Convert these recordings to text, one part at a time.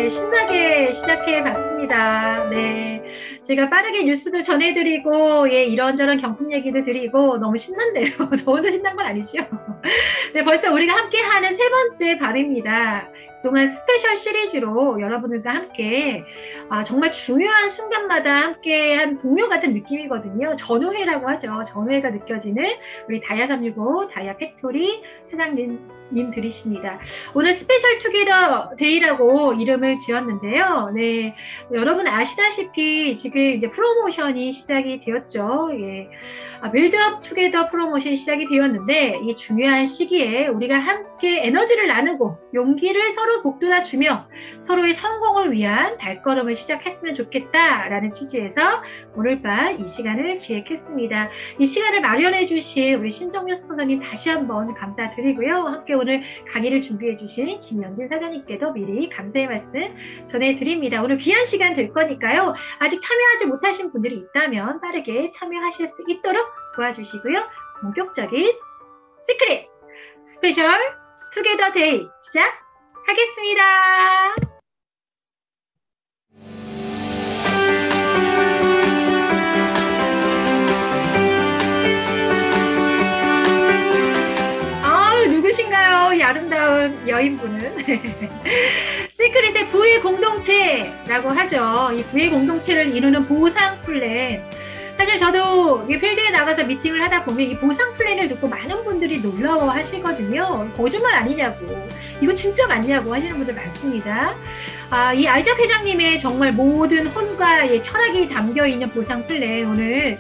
오늘 신나게 시작해 봤습니다. 네. 제가 빠르게 뉴스도 전해드리고, 예, 이런저런 경품 얘기도 드리고, 너무 신난데요. 저 혼자 신난 건 아니죠? 네, 벌써 우리가 함께 하는 세 번째 발입니다. 그동안 스페셜 시리즈로 여러분들과 함께 정말 중요한 순간마다 함께한 동료 같은 느낌이거든요. 전우회라고 하죠. 전우회가 느껴지는 우리 다이아365 다이아 팩토리 사장님들이십니다. 오늘 스페셜 투게더 데이라고 이름을 지었는데요. 네, 여러분 아시다시피 지금 이제 프로모션이 시작이 되었죠. 예. 빌드업 투게더 프로모션이 시작이 되었는데 이 중요한 시기에 우리가 함께 에너지를 나누고 용기를 서로 북돋아주며 서로의 성공을 위한 발걸음을 시작했으면 좋겠다라는 취지에서 오늘 밤 이 시간을 기획했습니다. 이 시간을 마련해 주신 우리 신정민 스폰서님 다시 한번 감사드리고요. 함께 오늘 강의를 준비해 주신 김연진 사장님께도 미리 감사의 말씀 전해드립니다. 오늘 귀한 시간 될 거니까요. 아직 참여하지 못하신 분들이 있다면 빠르게 참여하실 수 있도록 도와주시고요. 본격적인 시크릿 스페셜 투게더 데이 시작하겠습니다. 누구신가요? 이 아름다운 여인분은. 시크릿의 부의 공동체라고 하죠. 이 부의 공동체를 이루는 보상 플랜. 사실 저도 이 필드에 나가서 미팅을 하다 보면 이 보상 플랜을 듣고 많은 분들이 놀라워 하시거든요. 거짓말 아니냐고, 이거 진짜 맞냐고 하시는 분들 많습니다. 이 아이작 회장님의 정말 모든 혼과 철학이 담겨있는 보상 플랜, 오늘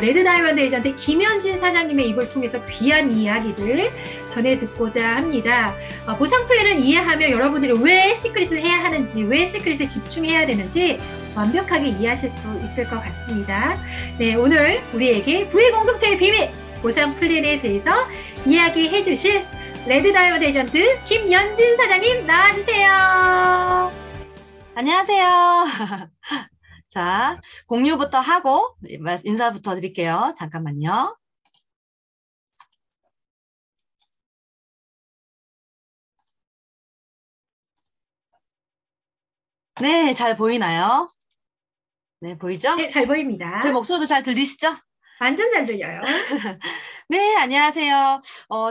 레드 다이아몬드 에이전트 김연진 사장님의 입을 통해서 귀한 이야기들 전해 듣고자 합니다. 보상 플랜을 이해하면 여러분들이 왜 시크릿을 해야 하는지, 왜 시크릿에 집중해야 되는지 완벽하게 이해하실 수 있을 것 같습니다. 네, 오늘 우리에게 부의 공동체의 비밀, 보상 플랜에 대해서 이야기해 주실 레드 다이아몬드 에이전트 김연진 사장님 나와주세요. 안녕하세요. 자, 공유부터 하고 인사부터 드릴게요. 잠깐만요. 네, 잘 보이나요? 네, 보이죠? 네, 잘 보입니다. 제 목소리도 잘 들리시죠? 완전 잘 들려요. 네, 안녕하세요.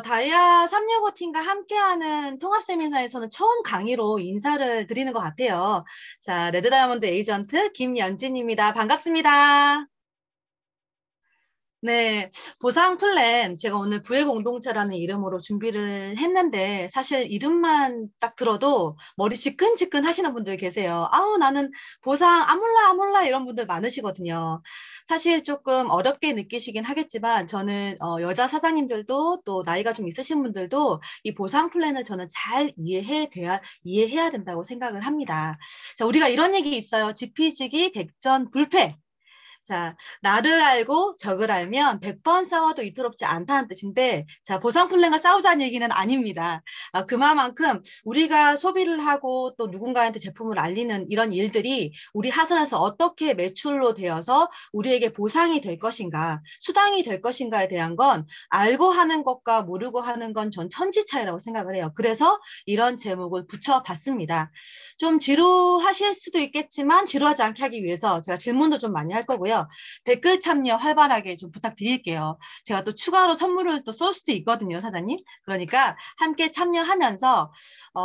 다이아 365 팀과 함께하는 통합 세미나에서는 처음 강의로 인사를 드리는 것 같아요. 자, 레드 다이아몬드 에이전트 김연진입니다. 반갑습니다. 네, 보상 플랜 제가 오늘 부의 공동체라는 이름으로 준비를 했는데 사실 이름만 딱 들어도 머리 지끈지끈 하시는 분들 계세요. 아우, 나는 보상 아몰라 이런 분들 많으시거든요. 사실 조금 어렵게 느끼시긴 하겠지만 저는 여자 사장님들도 또 나이가 좀 있으신 분들도 이 보상 플랜을 저는 잘 이해해야 된다고 생각을 합니다. 자, 우리가 이런 얘기 있어요. 지피지기 백전불패. 자, 나를 알고 적을 알면 100번 싸워도 이토롭지 않다는 뜻인데, 자, 보상 플랜과 싸우자는 얘기는 아닙니다. 그만큼 우리가 소비를 하고 또 누군가한테 제품을 알리는 이런 일들이 우리 하선에서 어떻게 매출로 되어서 우리에게 보상이 될 것인가, 수당이 될 것인가에 대한 건 알고 하는 것과 모르고 하는 건 전 천지 차이라고 생각을 해요. 그래서 이런 제목을 붙여봤습니다. 좀 지루하실 수도 있겠지만 지루하지 않게 하기 위해서 제가 질문도 좀 많이 할 거고요. 댓글 참여 활발하게 좀 부탁드릴게요. 제가 또 추가로 선물을 또 쏠 수도 있거든요, 사장님. 그러니까 함께 참여하면서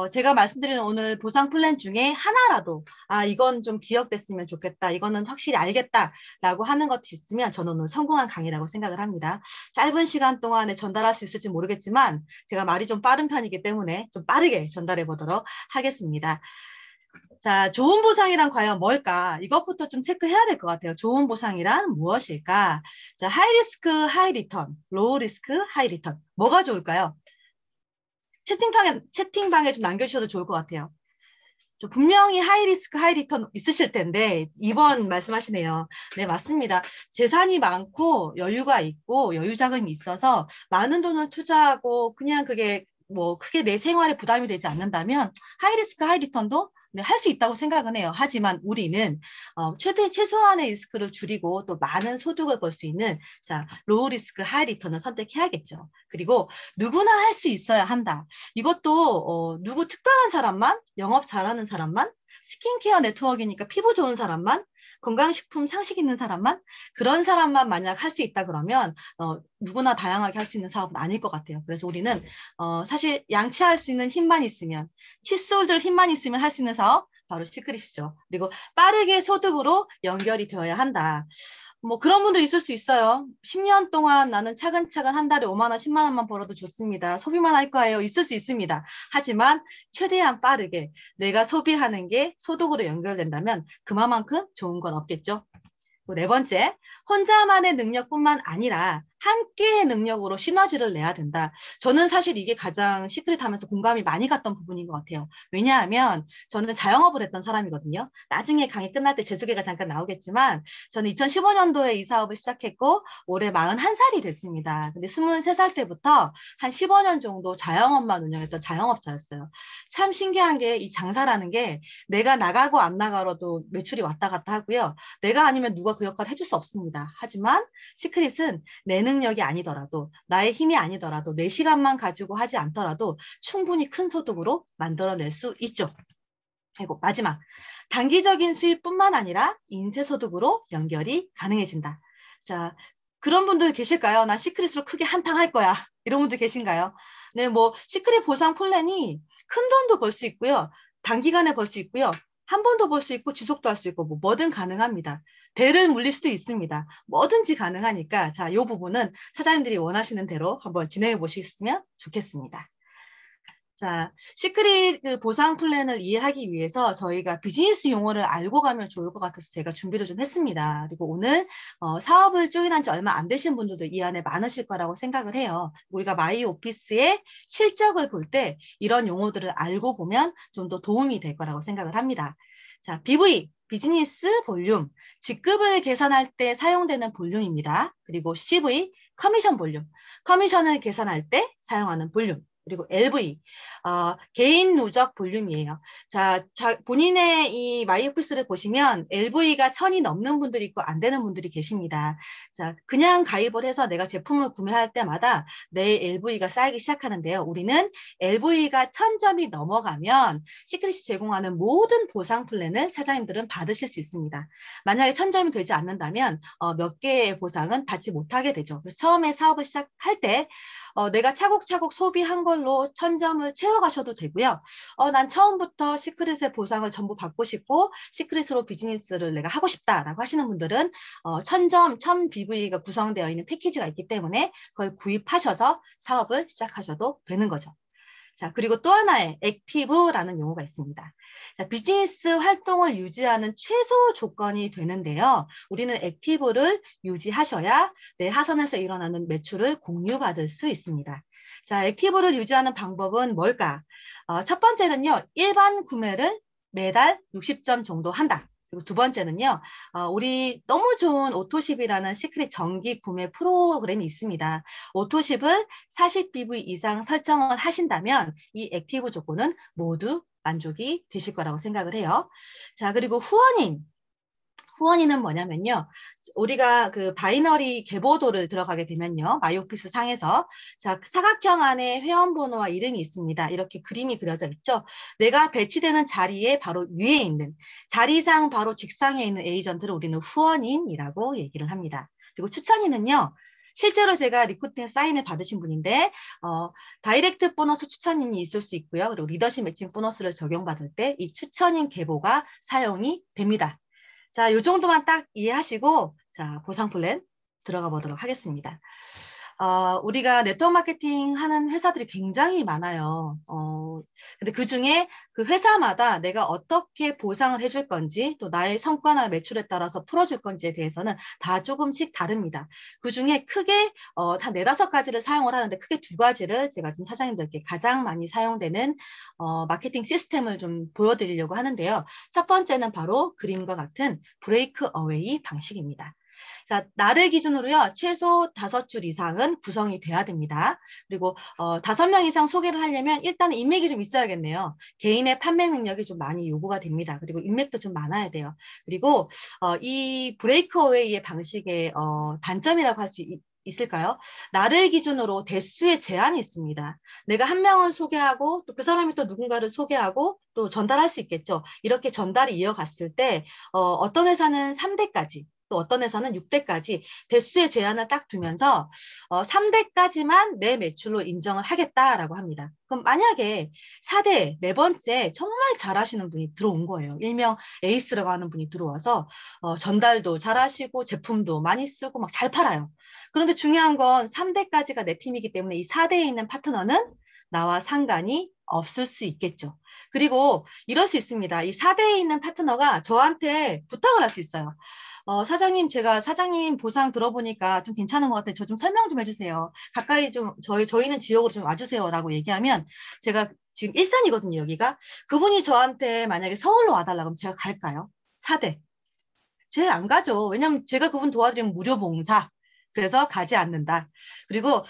제가 말씀드리는 오늘 보상 플랜 중에 하나라도 이건 좀 기억됐으면 좋겠다, 이거는 확실히 알겠다라고 하는 것이 있으면 저는 오늘 성공한 강의라고 생각을 합니다. 짧은 시간 동안에 전달할 수 있을지 모르겠지만 제가 말이 좀 빠른 편이기 때문에 좀 빠르게 전달해 보도록 하겠습니다. 자, 좋은 보상이란 과연 뭘까? 이것부터 좀 체크해야 될 것 같아요. 좋은 보상이란 무엇일까? 자, 하이 리스크, 하이 리턴, 로우 리스크, 하이 리턴. 뭐가 좋을까요? 채팅방에 좀 남겨주셔도 좋을 것 같아요. 분명히 하이 리스크, 하이 리턴 있으실 텐데 2번 말씀하시네요. 네, 맞습니다. 재산이 많고 여유가 있고 여유 자금이 있어서 많은 돈을 투자하고 그냥 그게 뭐 크게 내 생활에 부담이 되지 않는다면 하이 리스크, 하이 리턴도 네, 할 수 있다고 생각은 해요. 하지만 우리는 최소한의 리스크를 줄이고 또 많은 소득을 벌 수 있는 자, 로우 리스크 하이 리턴을 선택해야겠죠. 그리고 누구나 할 수 있어야 한다. 이것도 누구 특별한 사람만, 영업 잘하는 사람만, 스킨케어 네트워크니까 피부 좋은 사람만, 건강식품 상식 있는 사람만, 그런 사람만 만약 할 수 있다 그러면 누구나 다양하게 할 수 있는 사업은 아닐 것 같아요. 그래서 우리는 사실 양치할 수 있는 힘만 있으면, 칫솔들 힘만 있으면 할 수 있는 사업 바로 시크릿이죠. 그리고 빠르게 소득으로 연결이 되어야 한다. 뭐 그런 분도 있을 수 있어요. 10년 동안 나는 차근차근 한 달에 5만 원, 10만 원만 벌어도 좋습니다. 소비만 할 거예요. 있을 수 있습니다. 하지만 최대한 빠르게 내가 소비하는 게 소득으로 연결된다면 그만큼 좋은 건 없겠죠. 네 번째, 혼자만의 능력뿐만 아니라 함께의 능력으로 시너지를 내야 된다. 저는 사실 이게 가장 시크릿 하면서 공감이 많이 갔던 부분인 것 같아요. 왜냐하면 저는 자영업을 했던 사람이거든요. 나중에 강의 끝날 때 제 소개가 잠깐 나오겠지만 저는 2015년도에 이 사업을 시작했고 올해 41살이 됐습니다. 근데 23살 때부터 한 15년 정도 자영업만 운영했던 자영업자였어요. 참 신기한 게 이 장사라는 게 내가 나가고 안 나가러도 매출이 왔다 갔다 하고요. 내가 아니면 누가 그 역할을 해줄 수 없습니다. 하지만 시크릿은 내 능력이 아니더라도 나의 힘이 아니더라도 내 시간만 가지고 하지 않더라도 충분히 큰 소득으로 만들어낼 수 있죠. 그리고 마지막, 단기적인 수입뿐만 아니라 인쇄소득으로 연결이 가능해진다. 자, 그런 분들 계실까요? 난 시크릿으로 크게 한탕 할 거야. 이런 분들 계신가요? 네, 뭐 시크릿 보상 플랜이 큰 돈도 벌 수 있고요. 단기간에 벌 수 있고요. 한 번도 벌 수 있고 지속도 할 수 있고 뭐든 가능합니다. 배를 물릴 수도 있습니다. 뭐든지 가능하니까 자, 이 부분은 사장님들이 원하시는 대로 한번 진행해 보셨으면 좋겠습니다. 자, 시크릿 그 보상 플랜을 이해하기 위해서 저희가 비즈니스 용어를 알고 가면 좋을 것 같아서 제가 준비를 좀 했습니다. 그리고 오늘 사업을 조인한 지 얼마 안 되신 분들도 이 안에 많으실 거라고 생각을 해요. 우리가 마이 오피스의 실적을 볼 때 이런 용어들을 알고 보면 좀 더 도움이 될 거라고 생각을 합니다. 자, BV, 비즈니스 볼륨, 직급을 계산할 때 사용되는 볼륨입니다. 그리고 CV, 커미션 볼륨, 커미션을 계산할 때 사용하는 볼륨. 그리고 LV, 개인 누적 볼륨이에요. 자, 본인의 이 마이오피스를 보시면 LV가 1000이 넘는 분들이 있고 안 되는 분들이 계십니다. 자, 그냥 가입을 해서 내가 제품을 구매할 때마다 내 LV가 쌓이기 시작하는데요. 우리는 LV가 1000점이 넘어가면 시크릿이 제공하는 모든 보상 플랜을 사장님들은 받으실 수 있습니다. 만약에 1000점이 되지 않는다면 몇 개의 보상은 받지 못하게 되죠. 그래서 처음에 사업을 시작할 때 내가 차곡차곡 소비한 걸로 1000점을 채워가셔도 되고요. 난 처음부터 시크릿의 보상을 전부 받고 싶고 시크릿으로 비즈니스를 내가 하고 싶다라고 하시는 분들은 1000점, 1000BV가 구성되어 있는 패키지가 있기 때문에 그걸 구입하셔서 사업을 시작하셔도 되는 거죠. 자, 그리고 또 하나의 액티브라는 용어가 있습니다. 자, 비즈니스 활동을 유지하는 최소 조건이 되는데요. 우리는 액티브를 유지하셔야 내 하선에서 일어나는 매출을 공유받을 수 있습니다. 자, 액티브를 유지하는 방법은 뭘까? 첫 번째는요, 일반 구매를 매달 60점 정도 한다. 그리고 두 번째는요, 우리 너무 좋은 오토십이라는 시크릿 정기 구매 프로그램이 있습니다. 오토십을 40BV 이상 설정을 하신다면 이 액티브 조건은 모두 만족이 되실 거라고 생각을 해요. 자, 그리고 후원인은 뭐냐면요. 우리가 그 바이너리 계보도를 들어가게 되면요. 마이오피스 상에서 자, 사각형 안에 회원번호와 이름이 있습니다. 이렇게 그림이 그려져 있죠. 내가 배치되는 자리에 바로 위에 있는 자리상 바로 직상에 있는 에이전트를 우리는 후원인이라고 얘기를 합니다. 그리고 추천인은요. 실제로 제가 리크루팅 사인을 받으신 분인데 다이렉트 보너스 추천인이 있을 수 있고요. 그리고 리더십 매칭 보너스를 적용받을 때 이 추천인 계보가 사용이 됩니다. 자, 요 정도만 딱 이해하시고, 자, 보상 플랜 들어가 보도록 하겠습니다. 우리가 네트워크 마케팅 하는 회사들이 굉장히 많아요. 근데 그 중에 그 회사마다 내가 어떻게 보상을 해줄 건지, 또 나의 성과나 매출에 따라서 풀어줄 건지에 대해서는 다 조금씩 다릅니다. 그 중에 크게, 한 4-5가지를 사용을 하는데 크게 2가지를 제가 좀 사장님들께 가장 많이 사용되는, 마케팅 시스템을 좀 보여드리려고 하는데요. 첫 번째는 바로 그림과 같은 브레이크 어웨이 방식입니다. 자, 날을 기준으로요, 최소 5줄 이상은 구성이 돼야 됩니다. 그리고 5명 이상 소개를 하려면 일단 인맥이 좀 있어야겠네요. 개인의 판매 능력이 좀 많이 요구가 됩니다. 그리고 인맥도 좀 많아야 돼요. 그리고 이 브레이크어웨이의 방식의 단점이라고 할 수 있을까요? 나를 기준으로 대수의 제한이 있습니다. 내가 한 명을 소개하고 또 그 사람이 또 누군가를 소개하고 또 전달할 수 있겠죠. 이렇게 전달이 이어갔을 때 어떤 회사는 3대까지 또 어떤 회사는 6대까지 대수의 제한을 딱 두면서 3대까지만 내 매출로 인정을 하겠다라고 합니다. 그럼 만약에 4대 네 번째 정말 잘하시는 분이 들어온 거예요. 일명 에이스라고 하는 분이 들어와서 전달도 잘하시고 제품도 많이 쓰고 막 잘 팔아요. 그런데 중요한 건 3대까지가 내 팀이기 때문에 이 4대에 있는 파트너는 나와 상관이 없을 수 있겠죠. 그리고 이럴 수 있습니다. 이 4대에 있는 파트너가 저한테 부탁을 할 수 있어요. 사장님, 제가 사장님 보상 들어보니까 좀 괜찮은 것 같아요. 저 좀 설명 좀 해주세요. 가까이 좀, 저희는 지역으로 좀 와주세요. 라고 얘기하면 제가 지금 일산이거든요, 여기가. 그분이 저한테 만약에 서울로 와달라 그러면 제가 갈까요? 4대. 제가 안 가죠. 왜냐면 제가 그분 도와드리면 무료 봉사. 그래서 가지 않는다. 그리고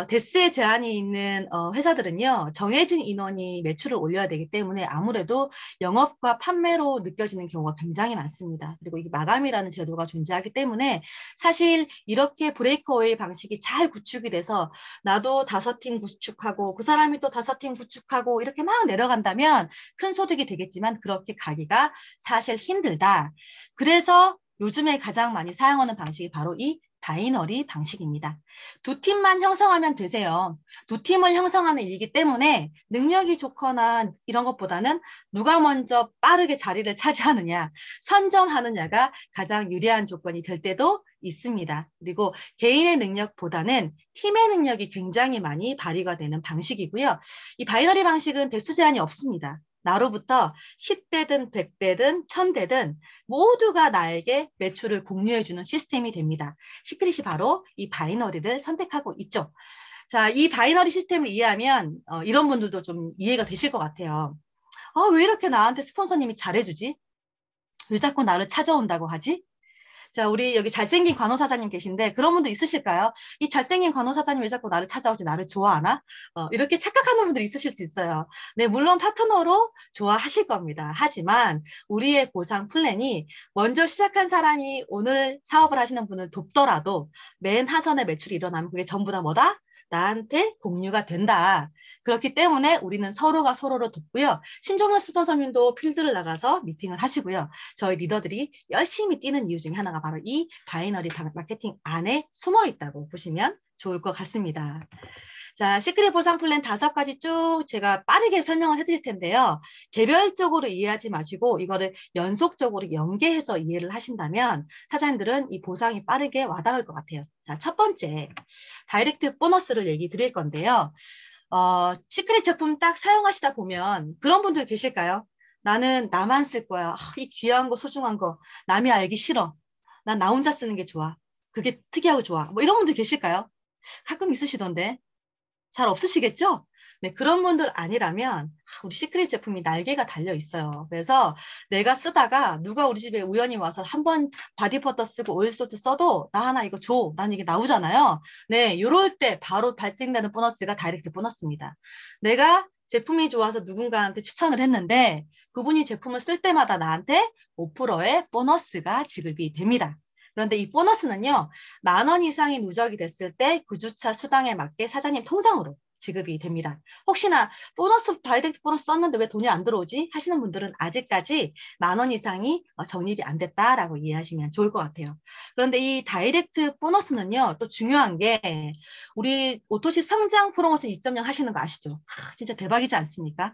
대스에 제한이 있는 회사들은요. 정해진 인원이 매출을 올려야 되기 때문에 아무래도 영업과 판매로 느껴지는 경우가 굉장히 많습니다. 그리고 이 마감이라는 제도가 존재하기 때문에 사실 이렇게 브레이크어웨이 방식이 잘 구축이 돼서 나도 5팀 구축하고 그 사람이 또 5팀 구축하고 이렇게 막 내려간다면 큰 소득이 되겠지만 그렇게 가기가 사실 힘들다. 그래서 요즘에 가장 많이 사용하는 방식이 바로 이 바이너리 방식입니다. 2팀만 형성하면 되세요. 2팀을 형성하는 일이기 때문에 능력이 좋거나 이런 것보다는 누가 먼저 빠르게 자리를 차지하느냐, 선점하느냐가 가장 유리한 조건이 될 때도 있습니다. 그리고 개인의 능력보다는 팀의 능력이 굉장히 많이 발휘가 되는 방식이고요. 이 바이너리 방식은 대수 제한이 없습니다. 나로부터 10대든 100대든 1000대든 모두가 나에게 매출을 공유해주는 시스템이 됩니다. 시크릿이 바로 이 바이너리를 선택하고 있죠. 자, 이 바이너리 시스템을 이해하면 이런 분들도 좀 이해가 되실 것 같아요. 왜 이렇게 나한테 스폰서님이 잘해주지? 왜 자꾸 나를 찾아온다고 하지? 자, 우리 여기 잘생긴 간호사장님 계신데 그런 분도 있으실까요? 이 잘생긴 간호사장님 왜 자꾸 나를 찾아오지? 나를 좋아하나? 이렇게 착각하는 분들이 있으실 수 있어요. 네, 물론 파트너로 좋아하실 겁니다. 하지만 우리의 보상 플랜이 먼저 시작한 사람이 오늘 사업을 하시는 분을 돕더라도 맨 하선의 매출이 일어나면 그게 전부 다 뭐다? 나한테 공유가 된다. 그렇기 때문에 우리는 서로가 서로를 돕고요. 신종현 스폰서님도 필드를 나가서 미팅을 하시고요. 저희 리더들이 열심히 뛰는 이유 중에 하나가 바로 이 바이너리 마케팅 안에 숨어 있다고 보시면 좋을 것 같습니다. 자, 시크릿 보상 플랜 5가지 쭉 제가 빠르게 설명을 해드릴 텐데요. 개별적으로 이해하지 마시고 이거를 연속적으로 연계해서 이해를 하신다면 사장님들은 이 보상이 빠르게 와닿을 것 같아요. 자, 첫 번째, 다이렉트 보너스를 얘기 드릴 건데요. 시크릿 제품 딱 사용하시다 보면 그런 분들 계실까요? 나는 나만 쓸 거야. 이 귀한 거, 소중한 거 남이 알기 싫어. 난 나 혼자 쓰는 게 좋아. 그게 특이하고 좋아. 뭐 이런 분들 계실까요? 가끔 있으시던데. 잘 없으시겠죠? 네, 그런 분들 아니라면 우리 시크릿 제품이 날개가 달려 있어요. 그래서 내가 쓰다가 누가 우리 집에 우연히 와서 한번 바디버터 쓰고 오일소트 써도 나 하나 이거 줘 라는 얘기 나오잖아요. 네, 요럴 때 바로 발생되는 보너스가 다이렉트 보너스입니다. 내가 제품이 좋아서 누군가한테 추천을 했는데 그분이 제품을 쓸 때마다 나한테 5%의 보너스가 지급이 됩니다. 그런데 이 보너스는요, 10,000원 이상이 누적이 됐을 때 그 주차 수당에 맞게 사장님 통장으로 지급이 됩니다. 혹시나 보너스, 다이렉트 보너스 썼는데 왜 돈이 안 들어오지? 하시는 분들은 아직까지 10,000원 이상이 적립이 안 됐다라고 이해하시면 좋을 것 같아요. 그런데 이 다이렉트 보너스는요, 또 중요한 게 우리 오토십 성장 프로모션 2.0 하시는 거 아시죠? 진짜 대박이지 않습니까?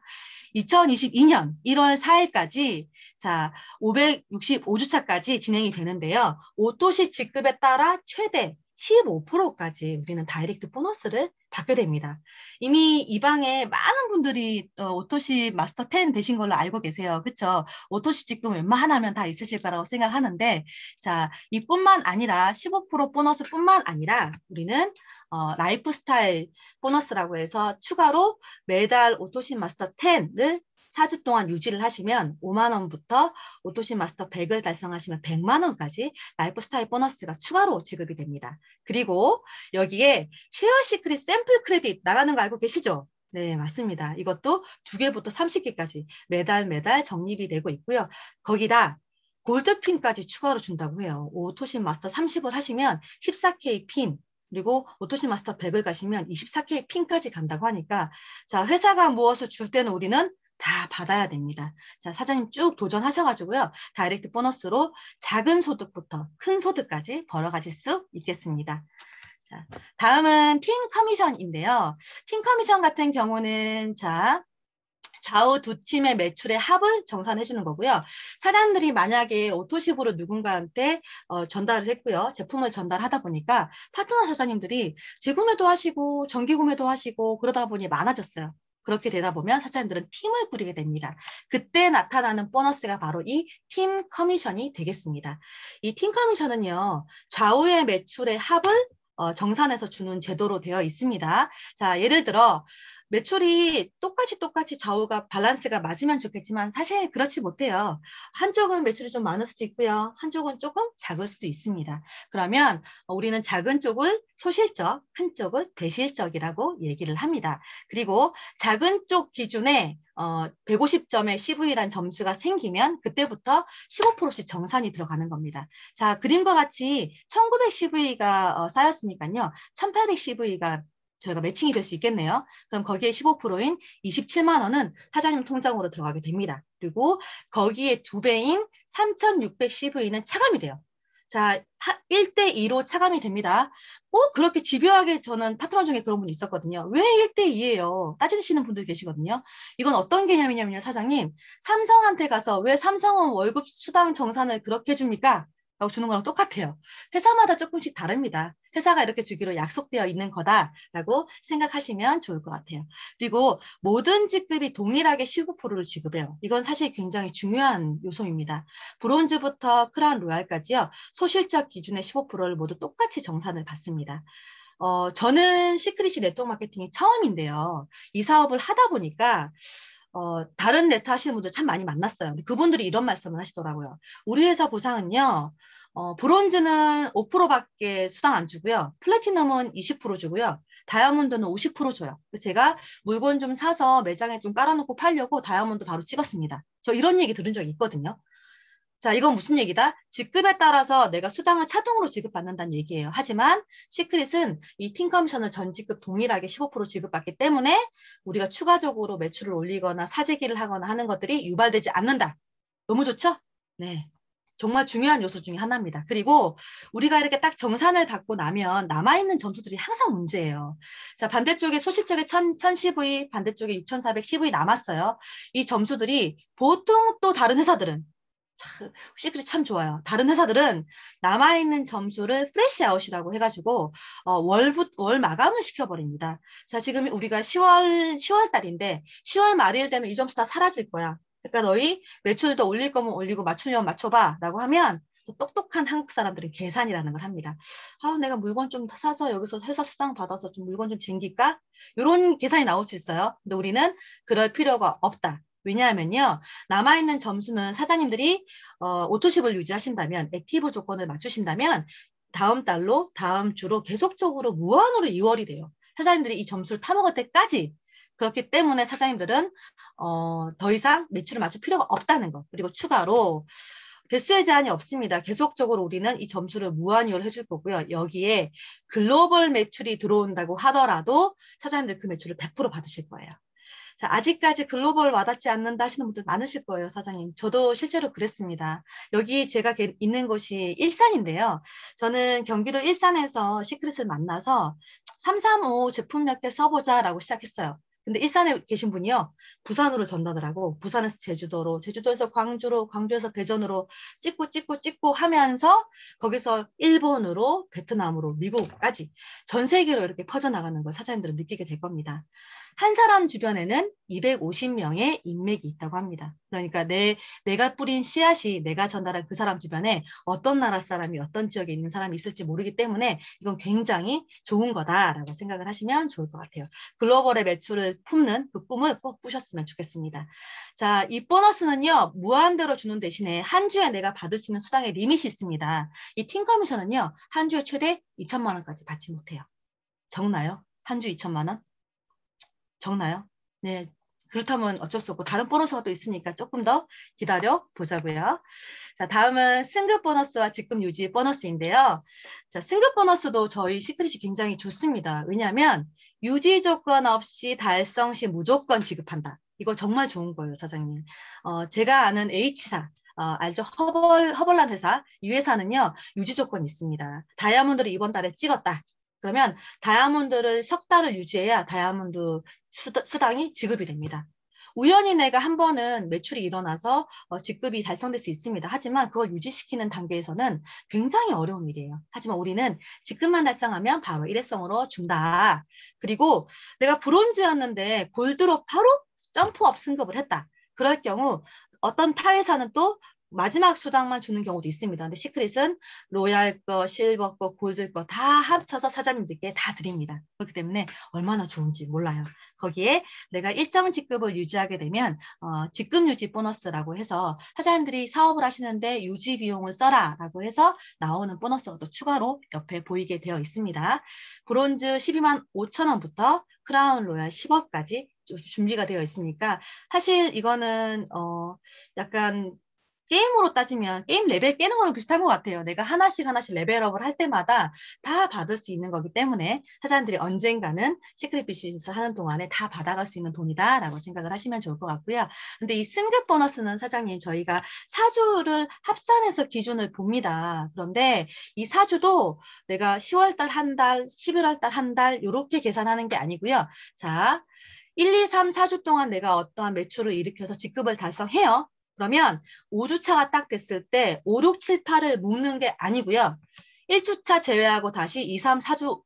2022년 1월 4일까지 자 565주차까지 진행이 되는데요. 오토시 직급에 따라 최대 15%까지 우리는 다이렉트 보너스를 받게 됩니다. 이미 이 방에 많은 분들이 오토시 마스터 10 되신 걸로 알고 계세요. 그렇죠? 오토시 직급 웬만하면 다 있으실 거라고 생각하는데 자 이뿐만 아니라 15% 보너스뿐만 아니라 우리는 라이프 스타일 보너스라고 해서 추가로 매달 오토시 마스터 10을 4주 동안 유지를 하시면 5만 원부터 오토시 마스터 100을 달성하시면 100만 원까지 라이프 스타일 보너스가 추가로 지급이 됩니다. 그리고 여기에 쉐어 시크릿 샘플 크레딧 나가는 거 알고 계시죠? 네, 맞습니다. 이것도 2개부터 30개까지 매달 적립이 되고 있고요. 거기다 골드핀까지 추가로 준다고 해요. 오토신 마스터 30을 하시면 14K 핀, 그리고 오토신 마스터 100을 가시면 24K 핀까지 간다고 하니까, 자, 회사가 무엇을 줄 때는 우리는 다 받아야 됩니다. 자, 사장님 쭉 도전하셔가지고요. 다이렉트 보너스로 작은 소득부터 큰 소득까지 벌어가실 수 있겠습니다. 자, 다음은 팀 커미션인데요. 팀 커미션 같은 경우는, 자, 좌우 두 팀의 매출의 합을 정산해 주는 거고요. 사장들이 만약에 오토십으로 누군가한테 전달을 했고요. 제품을 전달하다 보니까 파트너 사장님들이 재구매도 하시고 정기구매도 하시고 그러다 보니 많아졌어요. 그렇게 되다 보면 사장님들은 팀을 꾸리게 됩니다. 그때 나타나는 보너스가 바로 이 팀 커미션이 되겠습니다. 이 팀 커미션은요, 좌우의 매출의 합을 정산해서 주는 제도로 되어 있습니다. 자, 예를 들어 매출이 똑같이 좌우가 밸런스가 맞으면 좋겠지만 사실 그렇지 못해요. 한쪽은 매출이 좀 많을 수도 있고요. 한쪽은 조금 작을 수도 있습니다. 그러면 우리는 작은 쪽을 소실적, 큰 쪽을 대실적이라고 얘기를 합니다. 그리고 작은 쪽 기준에 150점의 CV란 점수가 생기면 그때부터 15%씩 정산이 들어가는 겁니다. 자, 그림과 같이 1900 CV가 쌓였으니까요. 1800 CV가 저희가 매칭이 될 수 있겠네요. 그럼 거기에 15%인 27만 원은 사장님 통장으로 들어가게 됩니다. 그리고 거기에 2배인 3600 CV는 차감이 돼요. 자, 1대2로 차감이 됩니다. 꼭 그렇게 집요하게 저는 파트너 중에 그런 분이 있었거든요. 왜 1대2예요? 따지시는 분들 계시거든요. 이건 어떤 개념이냐면요, 사장님. 삼성한테 가서 왜 삼성은 월급 수당 정산을 그렇게 해줍니까? 라고 주는 거랑 똑같아요. 회사마다 조금씩 다릅니다. 회사가 이렇게 주기로 약속되어 있는 거다라고 생각하시면 좋을 것 같아요. 그리고 모든 직급이 동일하게 15%를 지급해요. 이건 사실 굉장히 중요한 요소입니다. 브론즈부터 크라운 로얄까지요. 소실적 기준의 15%를 모두 똑같이 정산을 받습니다. 저는 시크릿이 네트워크 마케팅이 처음인데요. 이 사업을 하다 보니까 다른 네트 하시는 분들 참 많이 만났어요. 근데 그분들이 이런 말씀을 하시더라고요. 우리 회사 보상은요, 브론즈는 5%밖에 수당 안 주고요. 플래티넘은 20% 주고요. 다이아몬드는 50% 줘요. 그래서 제가 물건 좀 사서 매장에 좀 깔아놓고 팔려고 다이아몬드 바로 찍었습니다. 저 이런 얘기 들은 적이 있거든요. 자, 이건 무슨 얘기다? 직급에 따라서 내가 수당을 자동으로 지급받는다는 얘기예요. 하지만 시크릿은 이 팀 커미션을 전 직급 동일하게 15% 지급받기 때문에 우리가 추가적으로 매출을 올리거나 사재기를 하거나 하는 것들이 유발되지 않는다. 너무 좋죠? 네. 정말 중요한 요소 중에 하나입니다. 그리고 우리가 이렇게 딱 정산을 받고 나면 남아있는 점수들이 항상 문제예요. 자, 반대쪽에 소실적에 1000CV, 반대쪽에 6400 CV 남았어요. 이 점수들이 보통 또 다른 회사들은 시크릿 참 좋아요. 다른 회사들은 남아있는 점수를 프레시 아웃이라고 해가지고 월 마감을 시켜버립니다. 자, 지금 우리가 10월 달인데 10월 말일 되면 이 점수 다 사라질 거야. 그러니까 너희 매출 더 올릴 거면 올리고 맞추려면 맞춰봐 라고 하면 똑똑한 한국 사람들은 계산이라는 걸 합니다. 아, 내가 물건 좀 사서 여기서 회사 수당 받아서 좀 물건 좀 쟁길까? 이런 계산이 나올 수 있어요. 근데 우리는 그럴 필요가 없다. 왜냐하면요, 남아있는 점수는 사장님들이 오토십을 유지하신다면, 액티브 조건을 맞추신다면, 다음 달로, 다음 주로 계속적으로 무한으로 이월이 돼요. 사장님들이 이 점수를 타먹을 때까지. 그렇기 때문에 사장님들은 더 이상 매출을 맞출 필요가 없다는 것. 그리고 추가로 개수의 제한이 없습니다. 계속적으로 우리는 이 점수를 무한이월 해줄 거고요. 여기에 글로벌 매출이 들어온다고 하더라도 사장님들 그 매출을 100% 받으실 거예요. 자, 아직까지 글로벌 와닿지 않는다 하시는 분들 많으실 거예요, 사장님. 저도 실제로 그랬습니다. 여기 제가 있는 곳이 일산인데요. 저는 경기도 일산에서 시크릿을 만나서 335 제품 몇 개 써보자라고 시작했어요. 근데 일산에 계신 분이요. 부산으로 전달을 하고 부산에서 제주도로, 제주도에서 광주로, 광주에서 대전으로 찍고 하면서 거기서 일본으로, 베트남으로, 미국까지 전 세계로 이렇게 퍼져나가는 걸 사장님들은 느끼게 될 겁니다. 한 사람 주변에는 250명의 인맥이 있다고 합니다. 그러니까 내가 뿌린 씨앗이 내가 전달한 그 사람 주변에 어떤 나라 사람이 어떤 지역에 있는 사람이 있을지 모르기 때문에 이건 굉장히 좋은 거다라고 생각을 하시면 좋을 것 같아요. 글로벌의 매출을 품는 그 꿈을 꼭 꾸셨으면 좋겠습니다. 자, 이 보너스는요, 무한대로 주는 대신에 한 주에 내가 받을 수 있는 수당의 리밋이 있습니다. 이 팀 커미션은요, 한 주에 최대 2천만 원까지 받지 못해요. 적나요? 한 주 2천만 원? 적나요? 네. 그렇다면 어쩔 수 없고 다른 보너스가 또 있으니까 조금 더 기다려 보자고요. 자, 다음은 승급 보너스와 직급 유지 보너스인데요. 자, 승급 보너스도 저희 시크릿이 굉장히 좋습니다. 왜냐하면 유지 조건 없이 달성 시 무조건 지급한다. 이거 정말 좋은 거예요, 사장님. 제가 아는 H사, 알죠? 허벌란 회사. 이 회사는요, 유지 조건이 있습니다. 다이아몬드를 이번 달에 찍었다. 그러면 다이아몬드를 석 달을 유지해야 다이아몬드 수당이 지급이 됩니다. 우연히 내가 한 번은 매출이 일어나서 직급이 달성될 수 있습니다. 하지만 그걸 유지시키는 단계에서는 굉장히 어려운 일이에요. 하지만 우리는 직급만 달성하면 바로 일회성으로 준다. 그리고 내가 브론즈였는데 골드로 바로 점프업 승급을 했다. 그럴 경우 어떤 타회사는 또 마지막 수당만 주는 경우도 있습니다. 근데 시크릿은 로얄 거, 실버 거, 골드 거 다 합쳐서 사장님들께 다 드립니다. 그렇기 때문에 얼마나 좋은지 몰라요. 거기에 내가 일정 직급을 유지하게 되면 직급 유지 보너스라고 해서 사장님들이 사업을 하시는데 유지 비용을 써라라고 해서 나오는 보너스가 또 추가로 옆에 보이게 되어 있습니다. 브론즈 12만 5천 원부터 크라운 로얄 10억까지 준비가 되어 있으니까 사실 이거는 약간 게임으로 따지면 게임 레벨 깨는 거랑 비슷한 것 같아요. 내가 하나씩 하나씩 레벨업을 할 때마다 다 받을 수 있는 거기 때문에 사장님들이 언젠가는 시크릿 비즈니스 하는 동안에 다 받아갈 수 있는 돈이다라고 생각을 하시면 좋을 것 같고요. 근데 이 승급 보너스는 사장님 저희가 사주를 합산해서 기준을 봅니다. 그런데 이 사주도 내가 10월 달 한 달, 11월 달 한 달 이렇게 계산하는 게 아니고요. 자, 1, 2, 3, 4주 동안 내가 어떠한 매출을 일으켜서 직급을 달성해요. 그러면 5주차가 딱 됐을 때 5, 6, 7, 8을 묶는 게 아니고요. 1주차 제외하고 다시 2, 3, 4주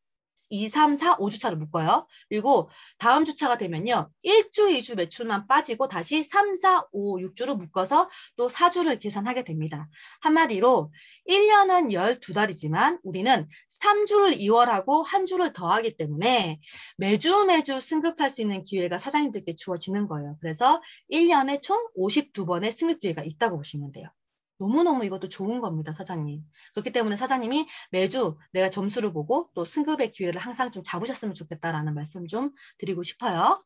2, 3, 4, 5주차를 묶어요. 그리고 다음 주차가 되면요. 1주, 2주 매출만 빠지고 다시 3, 4, 5, 6주를 묶어서 또 4주를 계산하게 됩니다. 한마디로 1년은 12달이지만 우리는 3주를 2월하고 한 주를 더하기 때문에 매주 승급할 수 있는 기회가 사장님들께 주어지는 거예요. 그래서 1년에 총 52번의 승급 기회가 있다고 보시면 돼요. 너무너무 이것도 좋은 겁니다, 사장님. 그렇기 때문에 사장님이 매주 내가 점수를 보고 또 승급의 기회를 항상 좀 잡으셨으면 좋겠다라는 말씀 좀 드리고 싶어요.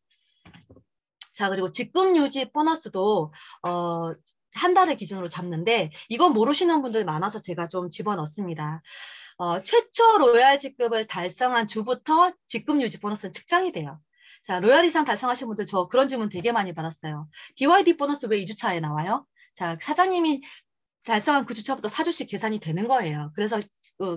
자, 그리고 직급 유지 보너스도 한 달을 기준으로 잡는데 이건 모르시는 분들 많아서 제가 좀 집어넣습니다. 최초 로얄 직급을 달성한 주부터 직급 유지 보너스는 측정이 돼요. 자, 로얄 이상 달성하신 분들 저 그런 질문 되게 많이 받았어요. DYD 보너스 왜 2주차에 나와요? 자, 사장님이 달성한 그 주차부터 4주씩 계산이 되는 거예요. 그래서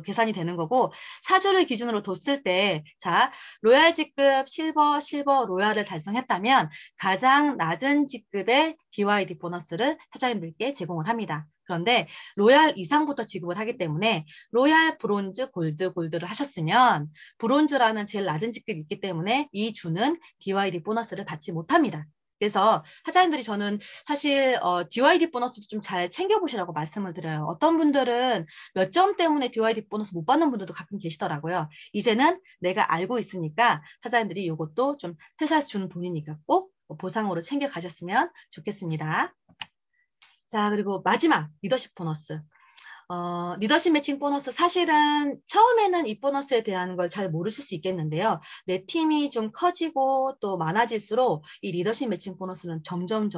계산이 되는 거고 4주를 기준으로 뒀을 때 자, 로얄 직급 실버, 로얄을 달성했다면 가장 낮은 직급의 DYD 보너스를 사장님들께 제공을 합니다. 그런데 로얄 이상부터 지급을 하기 때문에 로얄, 브론즈, 골드를 하셨으면 브론즈라는 제일 낮은 직급이 있기 때문에 이 주는 DYD 보너스를 받지 못합니다. 그래서 사장님들이 저는 사실 DYD 보너스도 좀 잘 챙겨보시라고 말씀을 드려요. 어떤 분들은 몇 점 때문에 DYD 보너스 못 받는 분들도 가끔 계시더라고요. 이제는 내가 알고 있으니까 사장님들이 이것도 좀 회사에서 주는 돈이니까 꼭 보상으로 챙겨 가셨으면 좋겠습니다. 자, 그리고 마지막 리더십 보너스. 리더십 매칭 보너스 사실은 처음에는 이 보너스에 대한 걸 잘 모르실 수 있겠는데요. 내 팀이 좀 커지고 또 많아질수록 이 리더십 매칭 보너스는 점점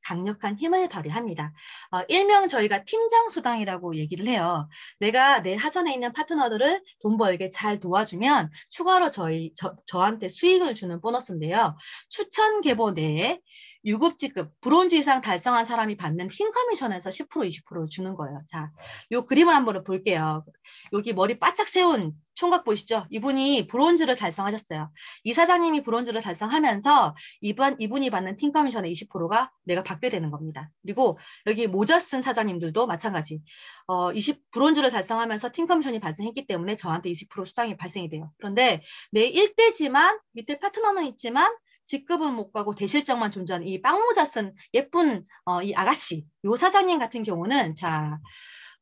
강력한 힘을 발휘합니다. 일명 저희가 팀장 수당이라고 얘기를 해요. 내가 내 하선에 있는 파트너들을 돈 벌게 잘 도와주면 추가로 저한테 수익을 주는 보너스인데요. 추천 계보 내에 유급 직급, 브론즈 이상 달성한 사람이 받는 팀 커미션에서 10%, 20% 주는 거예요. 자, 요 그림을 한번 볼게요. 여기 머리 바짝 세운 총각 보이시죠? 이분이 브론즈를 달성하셨어요. 이 사장님이 브론즈를 달성하면서 이분이 받는 팀 커미션의 20%가 내가 받게 되는 겁니다. 그리고 여기 모자 쓴 사장님들도 마찬가지. 브론즈를 달성하면서 팀 커미션이 발생했기 때문에 저한테 20% 수당이 발생이 돼요. 그런데 내 1대지만 밑에 파트너는 있지만 직급은 못 가고 대실적만 존재하는 이 빵모자 쓴 예쁜 이 아가씨, 요 사장님 같은 경우는 자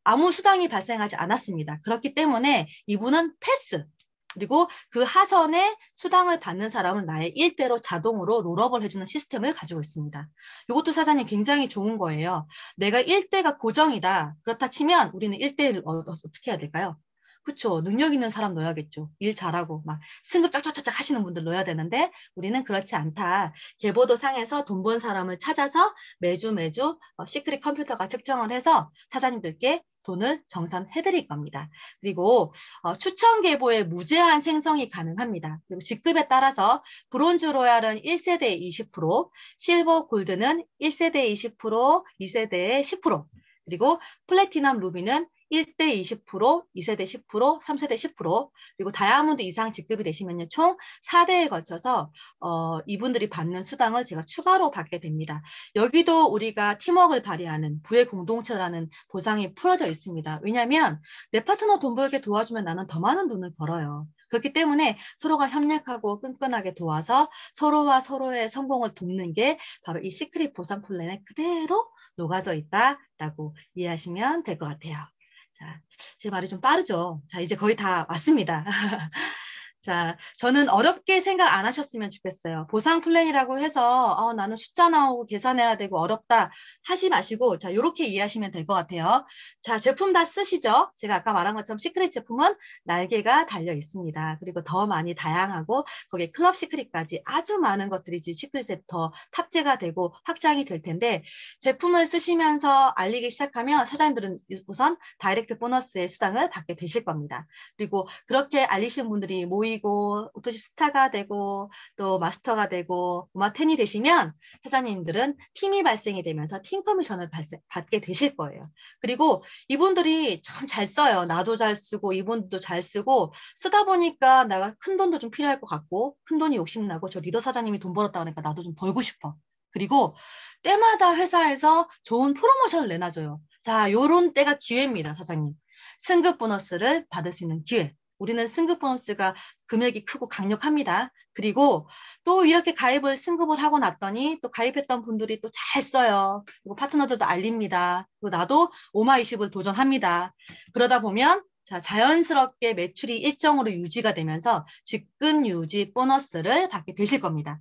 아무 수당이 발생하지 않았습니다. 그렇기 때문에 이분은 패스. 그리고 그 하선에 수당을 받는 사람은 나의 일대로 자동으로 롤업을 해주는 시스템을 가지고 있습니다. 이것도 사장님 굉장히 좋은 거예요. 내가 일대가 고정이다. 그렇다 치면 우리는 일대를 어떻게 해야 될까요? 그쵸. 능력 있는 사람 넣어야겠죠. 일 잘하고 막 승급 쫙쫙쫙 하시는 분들 넣어야 되는데 우리는 그렇지 않다. 계보도 상에서 돈 번 사람을 찾아서 매주 시크릿 컴퓨터가 측정을 해서 사장님들께 돈을 정산해 드릴 겁니다. 그리고 추천 계보에 무제한 생성이 가능합니다. 그리고 직급에 따라서 브론즈 로얄은 1세대에 20%, 실버 골드는 1세대에 20%, 2세대에 10%, 그리고 플래티넘 루비는 1대 20%, 2세대 10%, 3세대 10%, 그리고 다이아몬드 이상 직급이 되시면요, 총 4대에 걸쳐서 이분들이 받는 수당을 제가 추가로 받게 됩니다. 여기도 우리가 팀워크를 발휘하는 부의 공동체라는 보상이 풀어져 있습니다. 왜냐하면 내 파트너 돈 벌게 도와주면 나는 더 많은 돈을 벌어요. 그렇기 때문에 서로가 협력하고 끈끈하게 도와서 서로와 서로의 성공을 돕는 게 바로 이 시크릿 보상 플랜에 그대로 녹아져 있다라고 이해하시면 될 것 같아요. 자, 제 말이 좀 빠르죠? 자, 이제 거의 다 왔습니다. 자, 저는 어렵게 생각 안 하셨으면 좋겠어요. 보상 플랜이라고 해서 나는 숫자 나오고 계산해야 되고 어렵다 하지 마시고 자, 요렇게 이해하시면 될 것 같아요. 자, 제품 다 쓰시죠? 제가 아까 말한 것처럼 시크릿 제품은 날개가 달려 있습니다. 그리고 더 많이 다양하고 거기에 클럽 시크릿까지 아주 많은 것들이 지금 시크릿에 더 탑재가 되고 확장이 될 텐데 제품을 쓰시면서 알리기 시작하면 사장님들은 우선 다이렉트 보너스의 수당을 받게 되실 겁니다. 그리고 그렇게 알리신 분들이 모이고 오토십 스타가 되고 또 마스터가 되고 오마10이 되시면 사장님들은 팀이 발생이 되면서 팀 커미션을 받게 되실 거예요. 그리고 이분들이 참 잘 써요. 나도 잘 쓰고 이분들도 잘 쓰고 쓰다 보니까 내가 큰 돈도 좀 필요할 것 같고 큰 돈이 욕심나고 저 리더 사장님이 돈 벌었다 그러니까 나도 좀 벌고 싶어. 그리고 때마다 회사에서 좋은 프로모션을 내놔줘요. 자, 요런 때가 기회입니다, 사장님. 승급 보너스를 받을 수 있는 기회. 우리는 승급 보너스가 금액이 크고 강력합니다. 그리고 또 이렇게 가입을 승급을 하고 났더니 또 가입했던 분들이 또 잘 써요. 그리고 파트너들도 알립니다. 그리고 나도 오마20을 도전합니다. 그러다 보면 자, 자연스럽게 매출이 일정으로 유지가 되면서 직급 유지 보너스를 받게 되실 겁니다.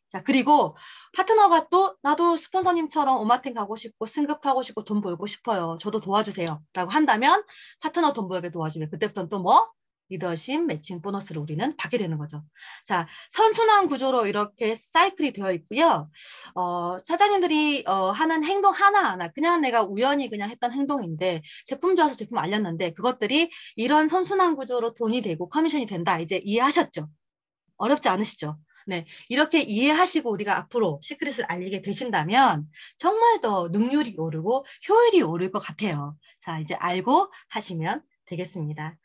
자, 그리고 파트너가 또 나도 스폰서님처럼 오마텐 가고 싶고 승급하고 싶고 돈 벌고 싶어요. 저도 도와주세요. 라고 한다면 파트너 돈 벌게 도와주면 그때부터는 또 뭐? 리더십 매칭 보너스를 우리는 받게 되는 거죠. 자, 선순환 구조로 이렇게 사이클이 되어 있고요. 사장님들이 하는 행동 하나하나 그냥 내가 우연히 그냥 했던 행동인데 제품 좋아서 제품 알렸는데 그것들이 이런 선순환 구조로 돈이 되고 커미션이 된다. 이제 이해하셨죠? 어렵지 않으시죠? 네, 이렇게 이해하시고 우리가 앞으로 시크릿을 알리게 되신다면 정말 더 능률이 오르고 효율이 오를 것 같아요. 자, 이제 알고 하시면 되겠습니다.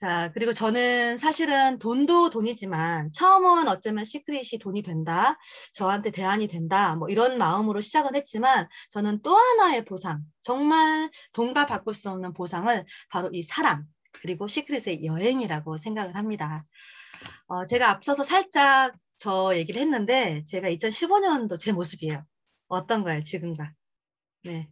자, 그리고 저는 사실은 돈도 돈이지만 처음은 어쩌면 시크릿이 돈이 된다, 저한테 대안이 된다, 뭐 이런 마음으로 시작은 했지만 저는 또 하나의 보상, 정말 돈과 바꿀 수 없는 보상을 바로 이 사랑, 그리고 시크릿의 여행이라고 생각을 합니다. 제가 앞서서 살짝 저 얘기를 했는데 제가 2015년도 제 모습이에요. 어떤 거예요, 지금과? 네.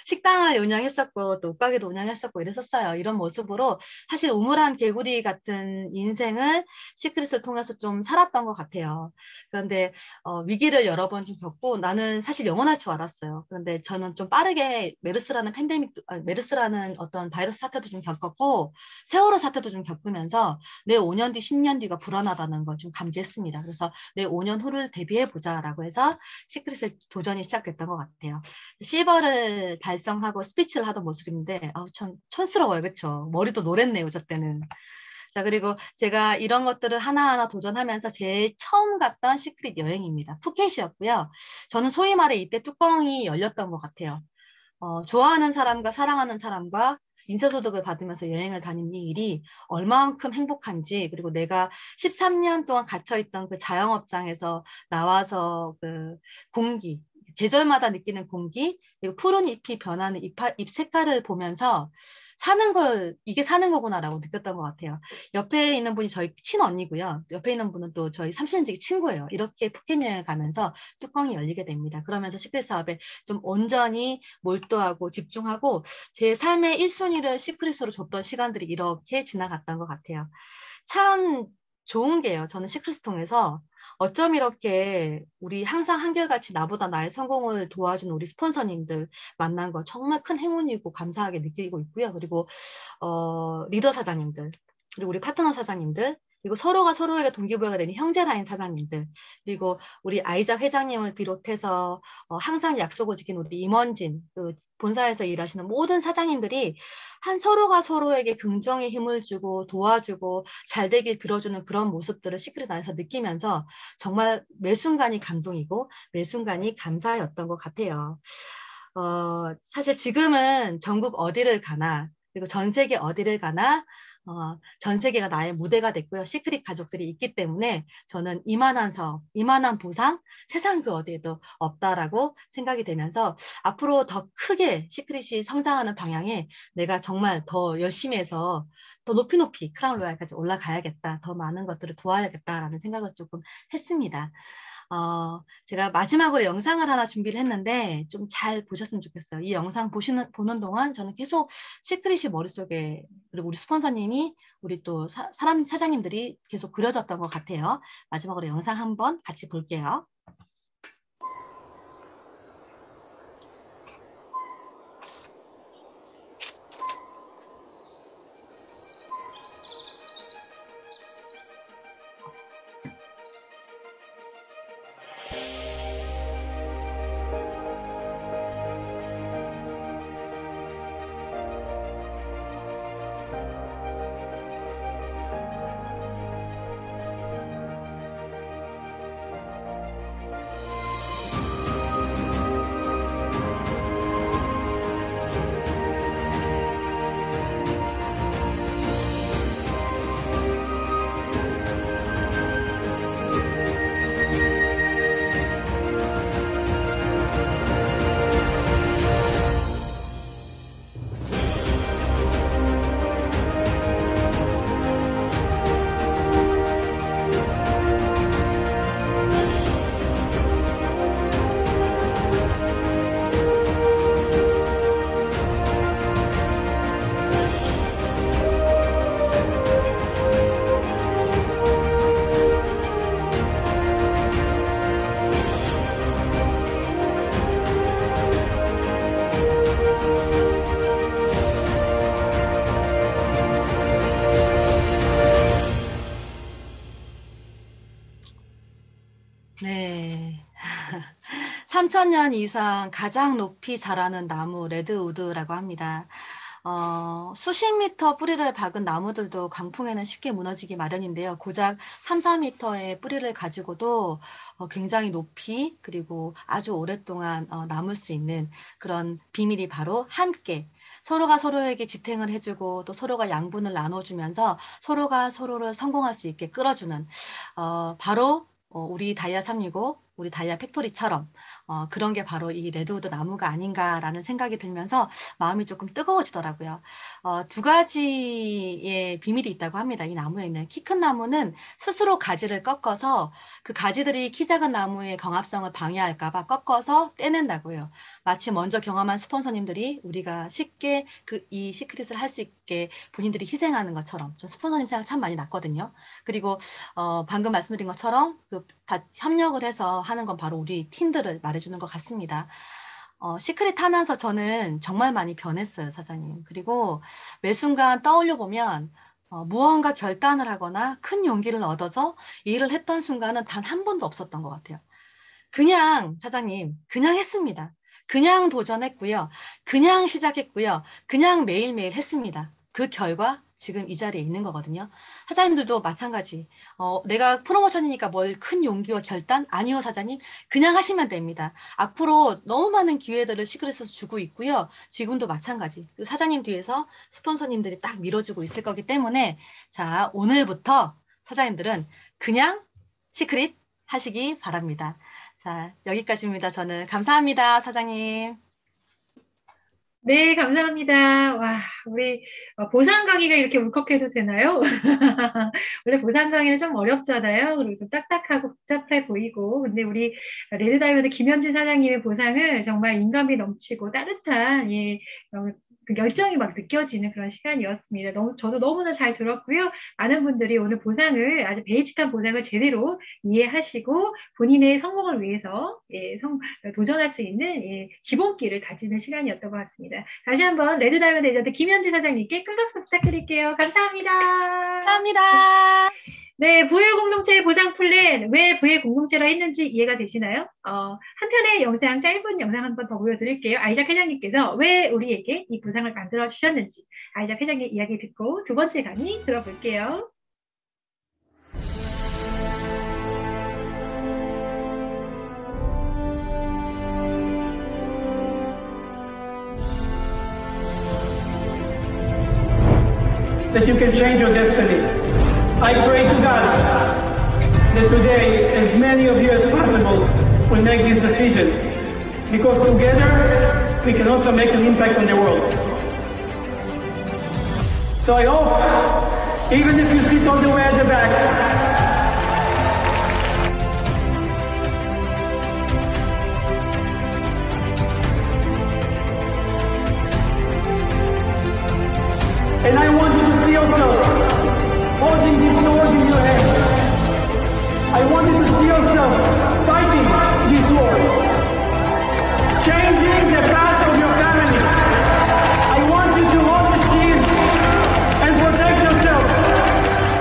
식당을 운영했었고 또 옷가게도 운영했었고 이랬었어요. 이런 모습으로 사실 우물한 개구리 같은 인생을 시크릿을 통해서 좀 살았던 것 같아요. 그런데 위기를 여러 번 좀 겪고 나는 사실 영원할 줄 알았어요. 그런데 저는 좀 빠르게 메르스라는 어떤 바이러스 사태도 좀 겪었고 세월호 사태도 좀 겪으면서 내 5년 뒤, 10년 뒤가 불안하다는 걸 좀 감지했습니다. 그래서 내 5년 후를 대비해 보자라고 해서 시크릿의 도전이 시작됐던 것 같아요. 실버를 달성하고 스피치를 하던 모습인데 참 촌스러워요. 그렇죠? 머리도 노랬네요. 저 때는. 자, 그리고 제가 이런 것들을 하나하나 도전하면서 제일 처음 갔던 시크릿 여행입니다. 푸켓이었고요. 저는 소위 말해 이때 뚜껑이 열렸던 것 같아요. 좋아하는 사람과 사랑하는 사람과 인쇄소득을 받으면서 여행을 다니는 이 일이 얼마만큼 행복한지, 그리고 내가 13년 동안 갇혀있던 그 자영업장에서 나와서 그 공기, 계절마다 느끼는 공기, 그리고 푸른 잎이 변하는 잎 색깔을 보면서 이게 사는 거구나라고 느꼈던 것 같아요. 옆에 있는 분이 저희 친언니고요. 옆에 있는 분은 또 저희 30년지기 친구예요. 이렇게 푸켓 여행을 가면서 뚜껑이 열리게 됩니다. 그러면서 시크릿 사업에 좀 온전히 몰두하고 집중하고 제 삶의 1순위를 시크릿으로 줬던 시간들이 이렇게 지나갔던 것 같아요. 참 좋은 게요. 저는 시크릿 통해서 어쩜 이렇게 우리 항상 한결같이 나보다 나의 성공을 도와준 우리 스폰서님들 만난 거 정말 큰 행운이고 감사하게 느끼고 있고요. 그리고 리더 사장님들, 그리고 우리 파트너 사장님들, 그리고 서로가 서로에게 동기부여가 되는 형제라인 사장님들, 그리고 우리 아이작 회장님을 비롯해서 항상 약속을 지킨 우리 임원진, 그 본사에서 일하시는 모든 사장님들이 서로가 서로에게 긍정의 힘을 주고 도와주고 잘 되길 빌어주는 그런 모습들을 시크릿 안에서 느끼면서 정말 매 순간이 감동이고 매 순간이 감사였던 것 같아요. 사실 지금은 전국 어디를 가나, 그리고 전 세계 어디를 가나, 전 세계가 나의 무대가 됐고요. 시크릿 가족들이 있기 때문에 저는 이만한 사업, 이만한 보상, 세상 그 어디에도 없다라고 생각이 되면서 앞으로 더 크게 시크릿이 성장하는 방향에 내가 정말 더 열심히 해서 더 높이 높이 크라운 로얄까지 올라가야겠다. 더 많은 것들을 도와야겠다라는 생각을 조금 했습니다. 제가 마지막으로 영상을 하나 준비를 했는데 좀 잘 보셨으면 좋겠어요. 이 영상 보는 동안 저는 계속 시크릿이 머릿속에, 그리고 우리 스폰서님이, 우리 또 사장님들이 계속 그려졌던 것 같아요. 마지막으로 영상 한번 같이 볼게요. 네. 3,000년 이상 가장 높이 자라는 나무 레드우드라고 합니다. 수십 미터 뿌리를 박은 나무들도 강풍에는 쉽게 무너지기 마련인데요. 고작 3, 4미터의 뿌리를 가지고도 굉장히 높이, 그리고 아주 오랫동안 남을 수 있는 그런 비밀이 바로 함께 서로가 서로에게 지탱을 해주고 또 서로가 양분을 나눠주면서 서로가 서로를 성공할 수 있게 끌어주는 바로 우리 다이아 365, 우리 다이아 팩토리처럼 그런 게 바로 이 레드우드 나무가 아닌가라는 생각이 들면서 마음이 조금 뜨거워지더라고요. 두 가지의 비밀이 있다고 합니다. 이 나무에는. 키 큰 나무는 스스로 가지를 꺾어서 그 가지들이 키 작은 나무의 경합성을 방해할까 봐 꺾어서 떼낸다고요. 마치 먼저 경험한 스폰서님들이 우리가 쉽게 이 시크릿을 할 수 있게 본인들이 희생하는 것처럼, 저 스폰서님 생각 참 많이 났거든요. 그리고 방금 말씀드린 것처럼 협력을 해서 하는 건 바로 우리 팀들을 말해주는 것 같습니다. 시크릿 하면서 저는 정말 많이 변했어요, 사장님. 그리고 매 순간 떠올려 보면 무언가 결단을 하거나 큰 용기를 얻어서 일을 했던 순간은 단 한 번도 없었던 것 같아요. 그냥 사장님, 그냥 했습니다. 그냥 도전했고요. 그냥 시작했고요. 그냥 매일매일 했습니다. 그 결과 지금 이 자리에 있는 거거든요. 사장님들도 마찬가지. 내가 프로모션이니까 뭘 큰 용기와 결단? 아니요, 사장님. 그냥 하시면 됩니다. 앞으로 너무 많은 기회들을 시크릿에서 주고 있고요. 지금도 마찬가지. 그 사장님 뒤에서 스폰서님들이 딱 밀어주고 있을 거기 때문에 자, 오늘부터 사장님들은 그냥 시크릿 하시기 바랍니다. 자, 여기까지입니다. 저는 감사합니다, 사장님. 네, 감사합니다. 와, 우리 보상 강의가 이렇게 울컥해도 되나요? 원래 보상 강의는 좀 어렵잖아요. 그리고 좀 딱딱하고 복잡해 보이고. 근데 우리 레드다이먼드 김현진 사장님의 보상은 정말 인간미 넘치고 따뜻한 예, 그 열정이 막 느껴지는 그런 시간이었습니다. 저도 너무나 잘 들었고요. 많은 분들이 오늘 보상을 아주 베이직한 보상을 제대로 이해하시고 본인의 성공을 위해서 도전할 수 있는 기본기를 다지는 시간이었던 것 같습니다. 다시 한번 레드다이먼드 에이전트 김현지 사장님께 큰 박수 부탁드릴게요. 감사합니다. 감사합니다. 네, 부의 공동체 보상 플랜 왜 부의 공동체로 했는지 이해가 되시나요? 한 편의 영상, 짧은 영상 한 번 더 보여드릴게요. 아이작 회장님께서 왜 우리에게 이 보상을 만들어 주셨는지 아이작 회장의 이야기 듣고 두 번째 강의 들어볼게요. That you can change your destiny. I pray to God that today, as many of you as possible will make this decision, because together we can also make an impact on the world. So I hope, even if you sit all the way at the back, and I want you to see yourself holding this sword in your hand. I want you to see yourself fighting this war, changing the path of your family. I want you to hold the shield and protect yourself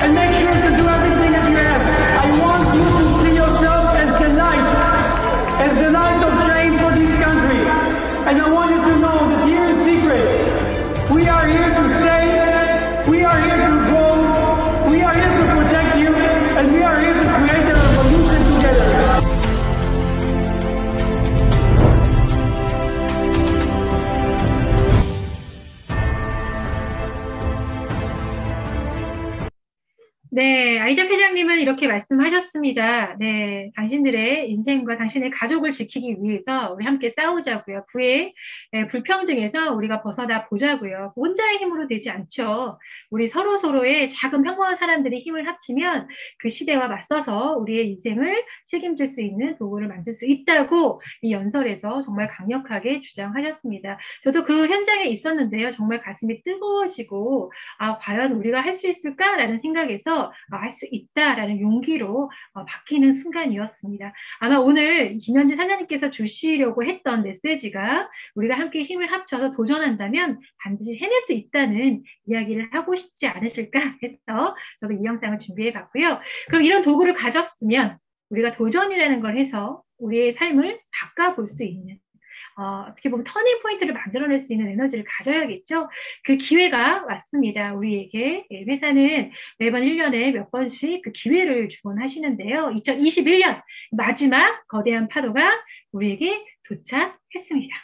and make sure to do everything that you have. I want you to see yourself as the light of change for this country. And I want you to know that here in secret, we are here to stay, we are here to grow, we are here to protect you, and we are here to create a revolution together. 네, 아이작 회장님은 이렇게 말씀하셨습니다. 네, 당신들의 인생과 당신의 가족을 지키기 위해서 우리 함께 싸우자고요. 부의 불평등에서 우리가 벗어나 보자고요. 혼자의 힘으로 되지 않죠. 우리 서로서로의 작은 평범한 사람들이 힘을 합치면 그 시대와 맞서서 우리의 인생을 책임질 수 있는 도구를 만들 수 있다고 이 연설에서 정말 강력하게 주장하셨습니다. 저도 그 현장에 있었는데요. 정말 가슴이 뜨거워지고 과연 우리가 할 수 있을까라는 생각에서 할 수 있다라는 용기로 바뀌는 순간이었습니다. 아마 오늘 김현지 사장님께서 주시려고 했던 메시지가 우리가 함께 힘을 합쳐서 도전한다면 반드시 해낼 수 있다는 이야기를 하고 싶지 않으실까 해서 저도 이 영상을 준비해 봤고요. 그럼 이런 도구를 가졌으면 우리가 도전이라는 걸 해서 우리의 삶을 바꿔볼 수 있는 어떻게 보면 터닝 포인트를 만들어낼 수 있는 에너지를 가져야겠죠. 그 기회가 왔습니다. 우리에게 회사는 매번 1년에 몇 번씩 그 기회를 주곤 하시는데요. 2021년 마지막 거대한 파도가 우리에게 도착했습니다.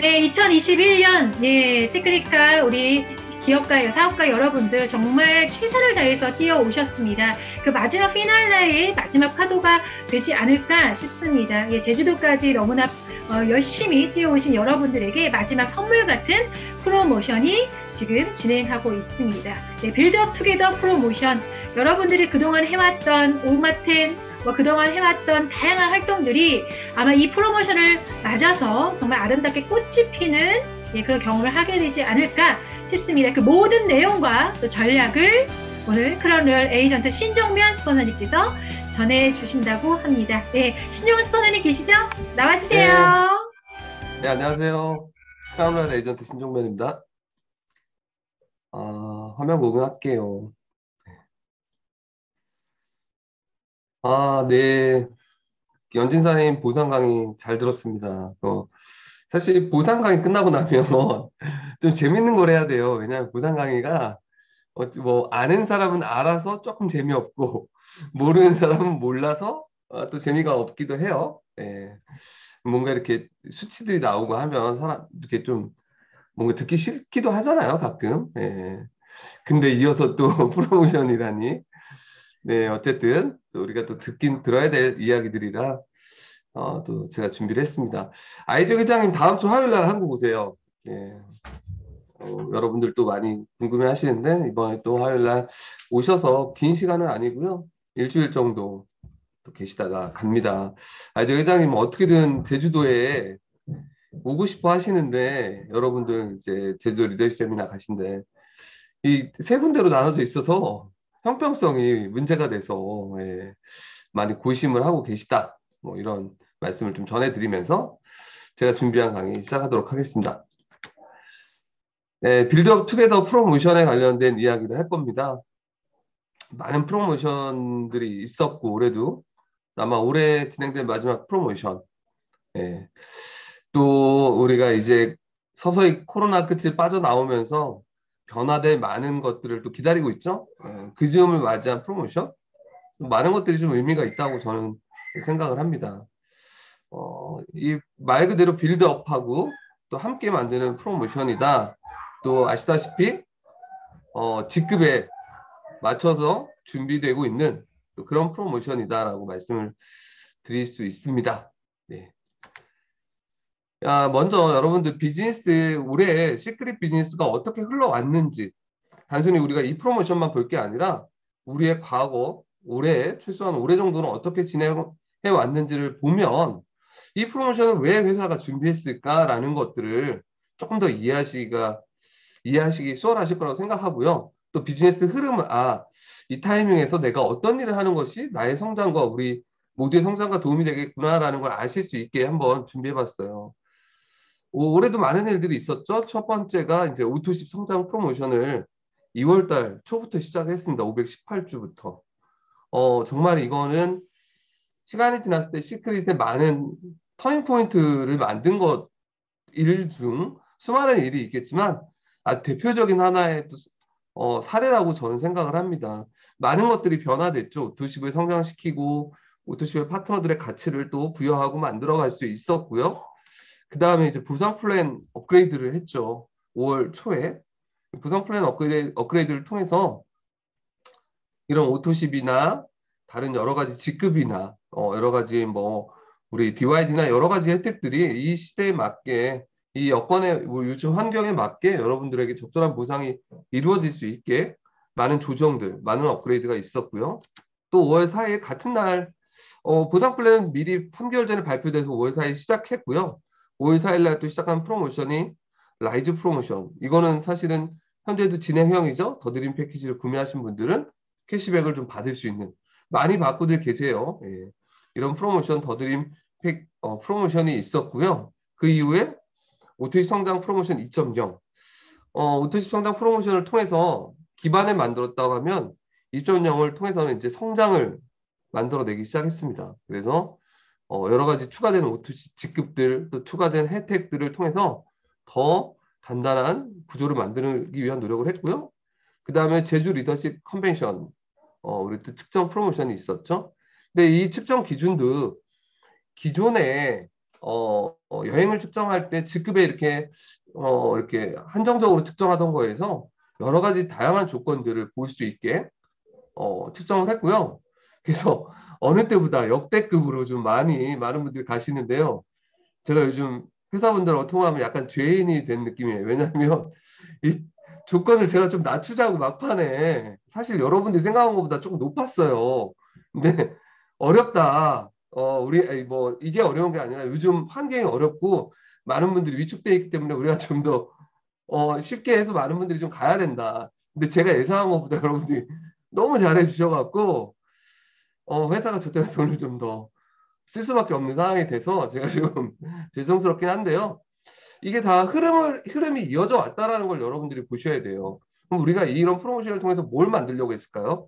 네, 2021년 세크리카 우리 기업가, 사업가 여러분들 정말 최선을 다해서 뛰어오셨습니다. 그 마지막 피날레의 마지막 파도가 되지 않을까 싶습니다. 제주도까지 너무나 열심히 뛰어오신 여러분들에게 마지막 선물 같은 프로모션이 지금 진행하고 있습니다. 빌드업 투게더 프로모션, 여러분들이 그동안 해왔던 오마텐, 그동안 해왔던 다양한 활동들이 아마 이 프로모션을 맞아서 정말 아름답게 꽃이 피는 그런 경험을 하게 되지 않을까 싶습니다. 그 모든 내용과 또 전략을 오늘 크라운로열 에이전트 신종면 스포너님께서 전해주신다고 합니다. 네, 신종면 스포너님 계시죠? 나와주세요. 네, 안녕하세요. 크라운로열 에이전트 신종면입니다. 화면 공유할게요. 네. 연진사님 보상 강의 잘 들었습니다. 사실 보상 강의 끝나고 나면 좀 재밌는 걸 해야 돼요. 왜냐하면 보상 강의가 아는 사람은 알아서 조금 재미없고 모르는 사람은 몰라서 또 재미가 없기도 해요. 네. 뭔가 이렇게 수치들이 나오고 하면 사람 이렇게 좀 뭔가 듣기 싫기도 하잖아요, 가끔. 네. 근데 이어서 또 프로모션이라니. 네, 어쨌든 또 우리가 또 듣긴 들어야 될 이야기들이라 또 제가 준비를 했습니다. 아이작 회장님 다음 주 화요일 날 한국 오세요. 네, 여러분들 또 많이 궁금해 하시는데 이번에 또 화요일 날 오셔서 긴 시간은 아니고요. 일주일 정도 또 계시다가 갑니다. 아이작 회장님 어떻게든 제주도에 오고 싶어 하시는데 여러분들 이제 제주도 리더십 세미나 가신데 이 세 군데로 나눠져 있어서 형평성이 문제가 돼서 예, 많이 고심을 하고 계시다. 뭐 이런 말씀을 좀 전해드리면서 제가 준비한 강의 시작하도록 하겠습니다. 네, 빌드업 투게더 프로모션에 관련된 이야기를 할 겁니다. 많은 프로모션들이 있었고 올해도 아마 올해 진행된 마지막 프로모션. 예. 또 우리가 이제 서서히 코로나 끝을 빠져나오면서 변화될 많은 것들을 또 기다리고 있죠. 예, 그 즈음을 맞이한 프로모션. 많은 것들이 좀 의미가 있다고 저는 생각을 합니다. 이 말 그대로 빌드업하고 또 함께 만드는 프로모션이다. 또 아시다시피 직급에 맞춰서 준비되고 있는 또 그런 프로모션이다라고 말씀을 드릴 수 있습니다. 네. 먼저 여러분들 비즈니스 올해 시크릿 비즈니스가 어떻게 흘러왔는지 단순히 우리가 이 프로모션만 볼 게 아니라 우리의 과거 올해 최소한 올해 정도는 어떻게 진행해 왔는지를 보면 이 프로모션을 왜 회사가 준비했을까라는 것들을 조금 더 이해하시기 수월하실 거라고 생각하고요. 또 비즈니스 흐름을 이 타이밍에서 내가 어떤 일을 하는 것이 나의 성장과 우리 모두의 성장과 도움이 되겠구나라는 걸 아실 수 있게 한번 준비해봤어요. 올해도 많은 일들이 있었죠. 첫 번째가 이제 오토십 성장 프로모션을 2월달 초부터 시작했습니다. 518주부터. 정말 이거는 시간이 지났을 때 시크릿의 많은 터닝 포인트를 만든 것 일 중 수많은 일이 있겠지만 대표적인 하나의 또, 사례라고 저는 생각을 합니다. 많은 것들이 변화됐죠. 오토십을 성장시키고 오토십의 파트너들의 가치를 또 부여하고 만들어갈 수 있었고요. 그 다음에 이제 보상 플랜 업그레이드를 했죠. 5월 초에 보상 플랜 업그레이드를 통해서 이런 오토십이나 다른 여러 가지 직급이나 여러 가지 뭐 우리 DYD나 여러 가지 혜택들이 이 시대에 맞게 이 여건에 요즘 환경에 맞게 여러분들에게 적절한 보상이 이루어질 수 있게 많은 조정들, 많은 업그레이드가 있었고요. 또 5월 4일 같은 날 보상 플랜 미리 3개월 전에 발표돼서 5월 4일 시작했고요. 5월 4일 날 또 시작한 프로모션이 라이즈 프로모션. 이거는 사실은 현재도 진행형이죠. 더 드림 패키지를 구매하신 분들은 캐시백을 좀 받을 수 있는 많이 받고들 계세요. 예. 이런 프로모션 더 드림 프로모션이 있었고요. 그 이후에 오토십 성장 프로모션 2.0 오토십 성장 프로모션을 통해서 기반을 만들었다고 하면 2.0을 통해서는 이제 성장을 만들어내기 시작했습니다. 그래서 여러 가지 추가되는 오토십 직급들 또 추가된 혜택들을 통해서 더 단단한 구조를 만들기 위한 노력을 했고요. 그 다음에 제주 리더십 컨벤션 우리 또 측정 프로모션이 있었죠. 근데 이 측정 기준도 기존에 여행을 측정할 때 직급에 이렇게 한정적으로 측정하던 거에서 여러 가지 다양한 조건들을 볼 수 있게 측정을 했고요. 그래서 어느 때보다 역대급으로 좀 많은 분들이 가시는데요. 제가 요즘 회사분들하고 통화하면 약간 죄인이 된 느낌이에요. 왜냐하면 이 조건을 제가 좀 낮추자고 막판에 사실 여러분들이 생각한 것보다 조금 높았어요. 근데 어렵다. 뭐 이게 어려운 게 아니라 요즘 환경이 어렵고 많은 분들이 위축되어 있기 때문에 우리가 좀 더 쉽게 해서 많은 분들이 좀 가야 된다. 근데 제가 예상한 것보다 여러분들이 너무 잘해 주셔갖고 회사가 저 때문에 돈을 좀 더 쓸 수밖에 없는 상황이 돼서 제가 지금 죄송스럽긴 한데요. 이게 다 흐름이 이어져 왔다라는 걸 여러분들이 보셔야 돼요. 그럼 우리가 이런 프로모션을 통해서 뭘 만들려고 했을까요?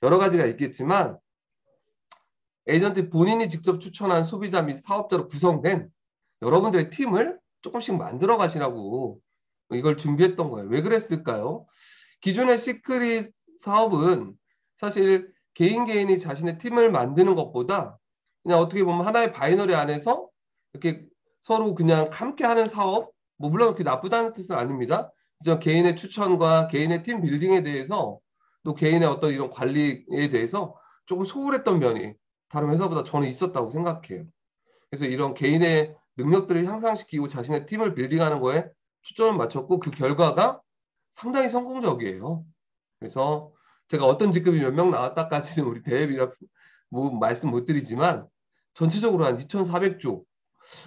여러 가지가 있겠지만 에이전트 본인이 직접 추천한 소비자 및 사업자로 구성된 여러분들의 팀을 조금씩 만들어 가시라고 이걸 준비했던 거예요. 왜 그랬을까요? 기존의 시크릿 사업은 사실 개인이 자신의 팀을 만드는 것보다 그냥 어떻게 보면 하나의 바이너리 안에서 이렇게 서로 그냥 함께 하는 사업, 뭐 물론 그게 나쁘다는 뜻은 아닙니다. 개인의 추천과 개인의 팀 빌딩에 대해서 또 개인의 어떤 이런 관리에 대해서 조금 소홀했던 면이 다른 회사보다 저는 있었다고 생각해요. 그래서 이런 개인의 능력들을 향상시키고 자신의 팀을 빌딩하는 거에 초점을 맞췄고 그 결과가 상당히 성공적이에요. 그래서 제가 어떤 직급이 몇 명 나왔다까지는 우리 대회비라 뭐 말씀 못 드리지만 전체적으로 한 2,400조.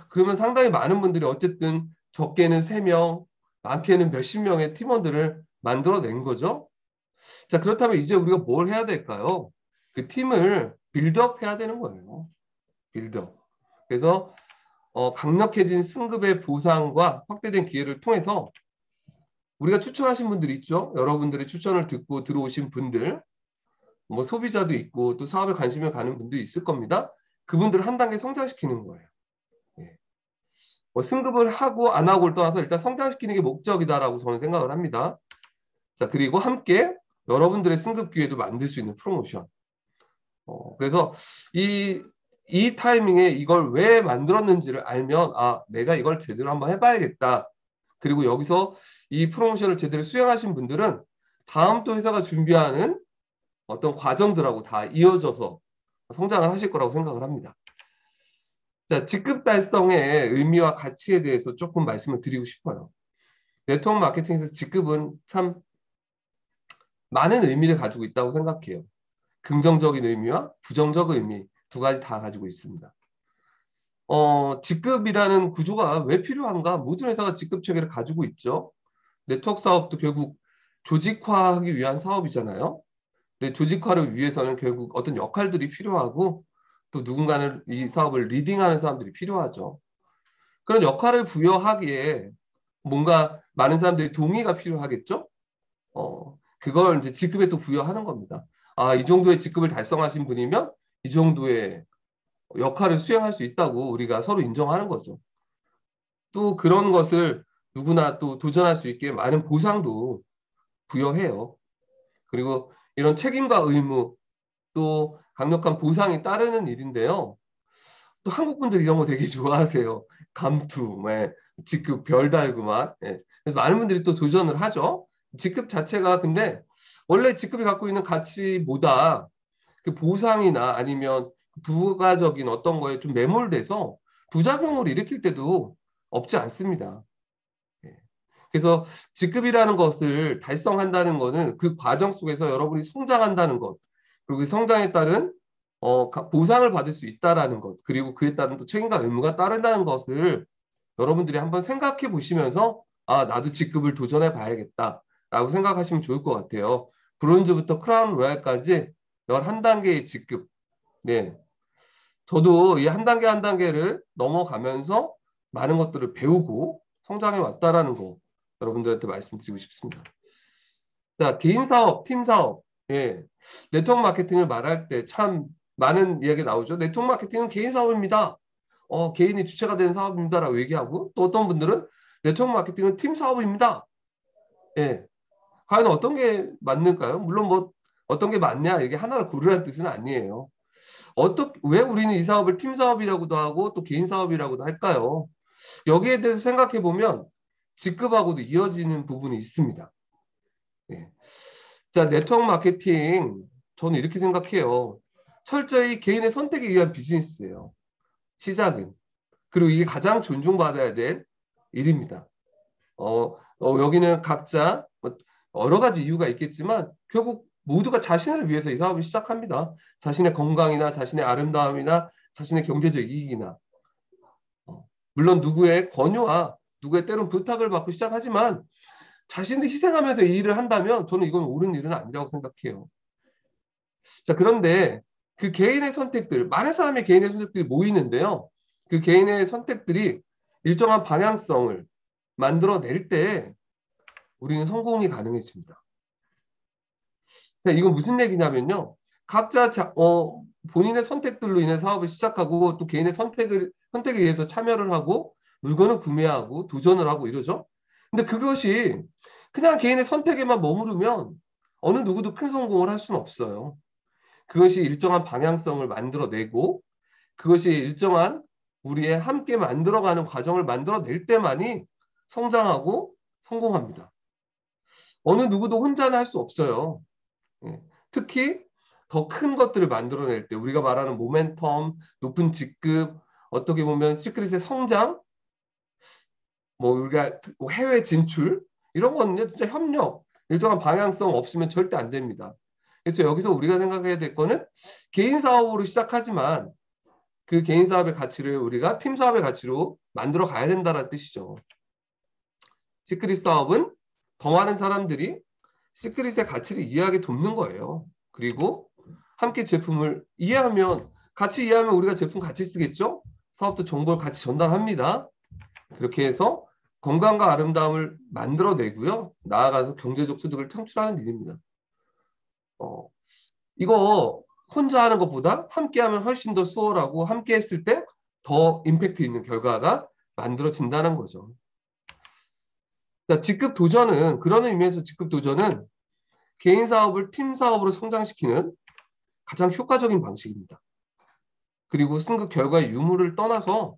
그러면 상당히 많은 분들이 어쨌든 적게는 3명, 많게는 몇십 명의 팀원들을 만들어낸 거죠. 자, 그렇다면 이제 우리가 뭘 해야 될까요? 그 팀을 빌드업 해야 되는 거예요. 빌드업. 그래서 강력해진 승급의 보상과 확대된 기회를 통해서 우리가 추천하신 분들 있죠? 여러분들의 추천을 듣고 들어오신 분들, 뭐 소비자도 있고 또 사업에 관심을 가는 분도 있을 겁니다. 그분들을 한 단계 성장시키는 거예요. 예. 뭐 승급을 하고 안 하고를 떠나서 일단 성장시키는 게 목적이다라고 저는 생각을 합니다. 자, 그리고 함께 여러분들의 승급 기회도 만들 수 있는 프로모션. 그래서 이 타이밍에 이걸 왜 만들었는지를 알면 내가 이걸 제대로 한번 해봐야겠다. 그리고 여기서 이 프로모션을 제대로 수행하신 분들은 다음 또 회사가 준비하는 어떤 과정들하고 다 이어져서 성장을 하실 거라고 생각을 합니다. 자, 직급 달성의 의미와 가치에 대해서 조금 말씀을 드리고 싶어요. 네트워크 마케팅에서 직급은 참 많은 의미를 가지고 있다고 생각해요. 긍정적인 의미와 부정적 의미 두 가지 다 가지고 있습니다. 직급이라는 구조가 왜 필요한가? 모든 회사가 직급 체계를 가지고 있죠. 네트워크 사업도 결국 조직화하기 위한 사업이잖아요. 근데 조직화를 위해서는 결국 어떤 역할들이 필요하고 또 누군가는 이 사업을 리딩하는 사람들이 필요하죠. 그런 역할을 부여하기에 뭔가 많은 사람들이 동의가 필요하겠죠. 그걸 이제 직급에 또 부여하는 겁니다. 이 정도의 직급을 달성하신 분이면 이 정도의 역할을 수행할 수 있다고 우리가 서로 인정하는 거죠. 또 그런 것을 누구나 또 도전할 수 있게 많은 보상도 부여해요. 그리고 이런 책임과 의무 또 강력한 보상이 따르는 일인데요. 또 한국 분들이 이런 거 되게 좋아하세요. 감투, 직급 별 달고 막. 그래서 많은 분들이 또 도전을 하죠. 직급 자체가 근데 원래 직급이 갖고 있는 가치보다 그 보상이나 아니면 부가적인 어떤 거에 좀 매몰돼서 부작용을 일으킬 때도 없지 않습니다. 그래서 직급이라는 것을 달성한다는 것은 그 과정 속에서 여러분이 성장한다는 것, 그리고 그 성장에 따른 보상을 받을 수 있다라는 것, 그리고 그에 따른 또 책임과 의무가 따른다는 것을 여러분들이 한번 생각해 보시면서 나도 직급을 도전해 봐야겠다라고 생각하시면 좋을 것 같아요. 브론즈부터 크라운 로얄까지 11단계의 직급. 네. 저도 이 한 단계 한 단계를 넘어가면서 많은 것들을 배우고 성장해 왔다라는 거 여러분들한테 말씀드리고 싶습니다. 자, 개인 사업, 팀 사업. 예. 네트워크 마케팅을 말할 때 참 많은 이야기 나오죠. 네트워크 마케팅은 개인 사업입니다. 개인이 주체가 되는 사업입니다라고 얘기하고 또 어떤 분들은 네트워크 마케팅은 팀 사업입니다. 예. 과연 어떤 게 맞는가요? 물론 뭐 어떤 게 맞냐 이게 하나를 고르라는 뜻은 아니에요. 왜 우리는 이 사업을 팀 사업이라고도 하고 또 개인 사업이라고도 할까요? 여기에 대해서 생각해 보면 직급하고도 이어지는 부분이 있습니다. 예. 자, 네트워크 마케팅 저는 이렇게 생각해요. 철저히 개인의 선택에 의한 비즈니스예요. 시작은. 그리고 이게 가장 존중받아야 될 일입니다. 여기는 각자 여러 가지 이유가 있겠지만 결국 모두가 자신을 위해서 이 사업을 시작합니다. 자신의 건강이나 자신의 아름다움이나 자신의 경제적 이익이나 물론 누구의 권유와 누구의 때론 부탁을 받고 시작하지만 자신을 희생하면서 이 일을 한다면 저는 이건 옳은 일은 아니라고 생각해요. 자, 그런데 그 개인의 선택들, 많은 사람의 개인의 선택들이 모이는데요. 그 개인의 선택들이 일정한 방향성을 만들어낼 때 우리는 성공이 가능해집니다. 자, 이건 무슨 얘기냐면요. 각자 본인의 선택들로 인해 사업을 시작하고 또 개인의 선택에 의해서 참여를 하고 물건을 구매하고 도전을 하고 이러죠. 근데 그것이 그냥 개인의 선택에만 머무르면 어느 누구도 큰 성공을 할 수는 없어요. 그것이 일정한 방향성을 만들어내고 그것이 일정한 우리의 함께 만들어가는 과정을 만들어낼 때만이 성장하고 성공합니다. 어느 누구도 혼자는 할 수 없어요. 예. 특히 더 큰 것들을 만들어낼 때 우리가 말하는 모멘텀, 높은 직급, 어떻게 보면 시크릿의 성장, 뭐 우리가 해외 진출 이런 거는요 진짜 협력, 일정한 방향성 없으면 절대 안 됩니다. 그래서 여기서 우리가 생각해야 될 거는 개인 사업으로 시작하지만 그 개인 사업의 가치를 우리가 팀 사업의 가치로 만들어 가야 된다는 뜻이죠. 시크릿 사업은 더 많은 사람들이 시크릿의 가치를 이해하게 돕는 거예요. 그리고 함께 제품을 이해하면, 같이 이해하면 우리가 제품 같이 쓰겠죠? 사업도 정보를 같이 전달합니다. 그렇게 해서 건강과 아름다움을 만들어내고요. 나아가서 경제적 소득을 창출하는 일입니다. 이거 혼자 하는 것보다 함께 하면 훨씬 더 수월하고 함께 했을 때 더 임팩트 있는 결과가 만들어진다는 거죠. 자, 직급 도전은, 그런 의미에서 직급 도전은 개인 사업을 팀 사업으로 성장시키는 가장 효과적인 방식입니다. 그리고 승급 결과의 유무를 떠나서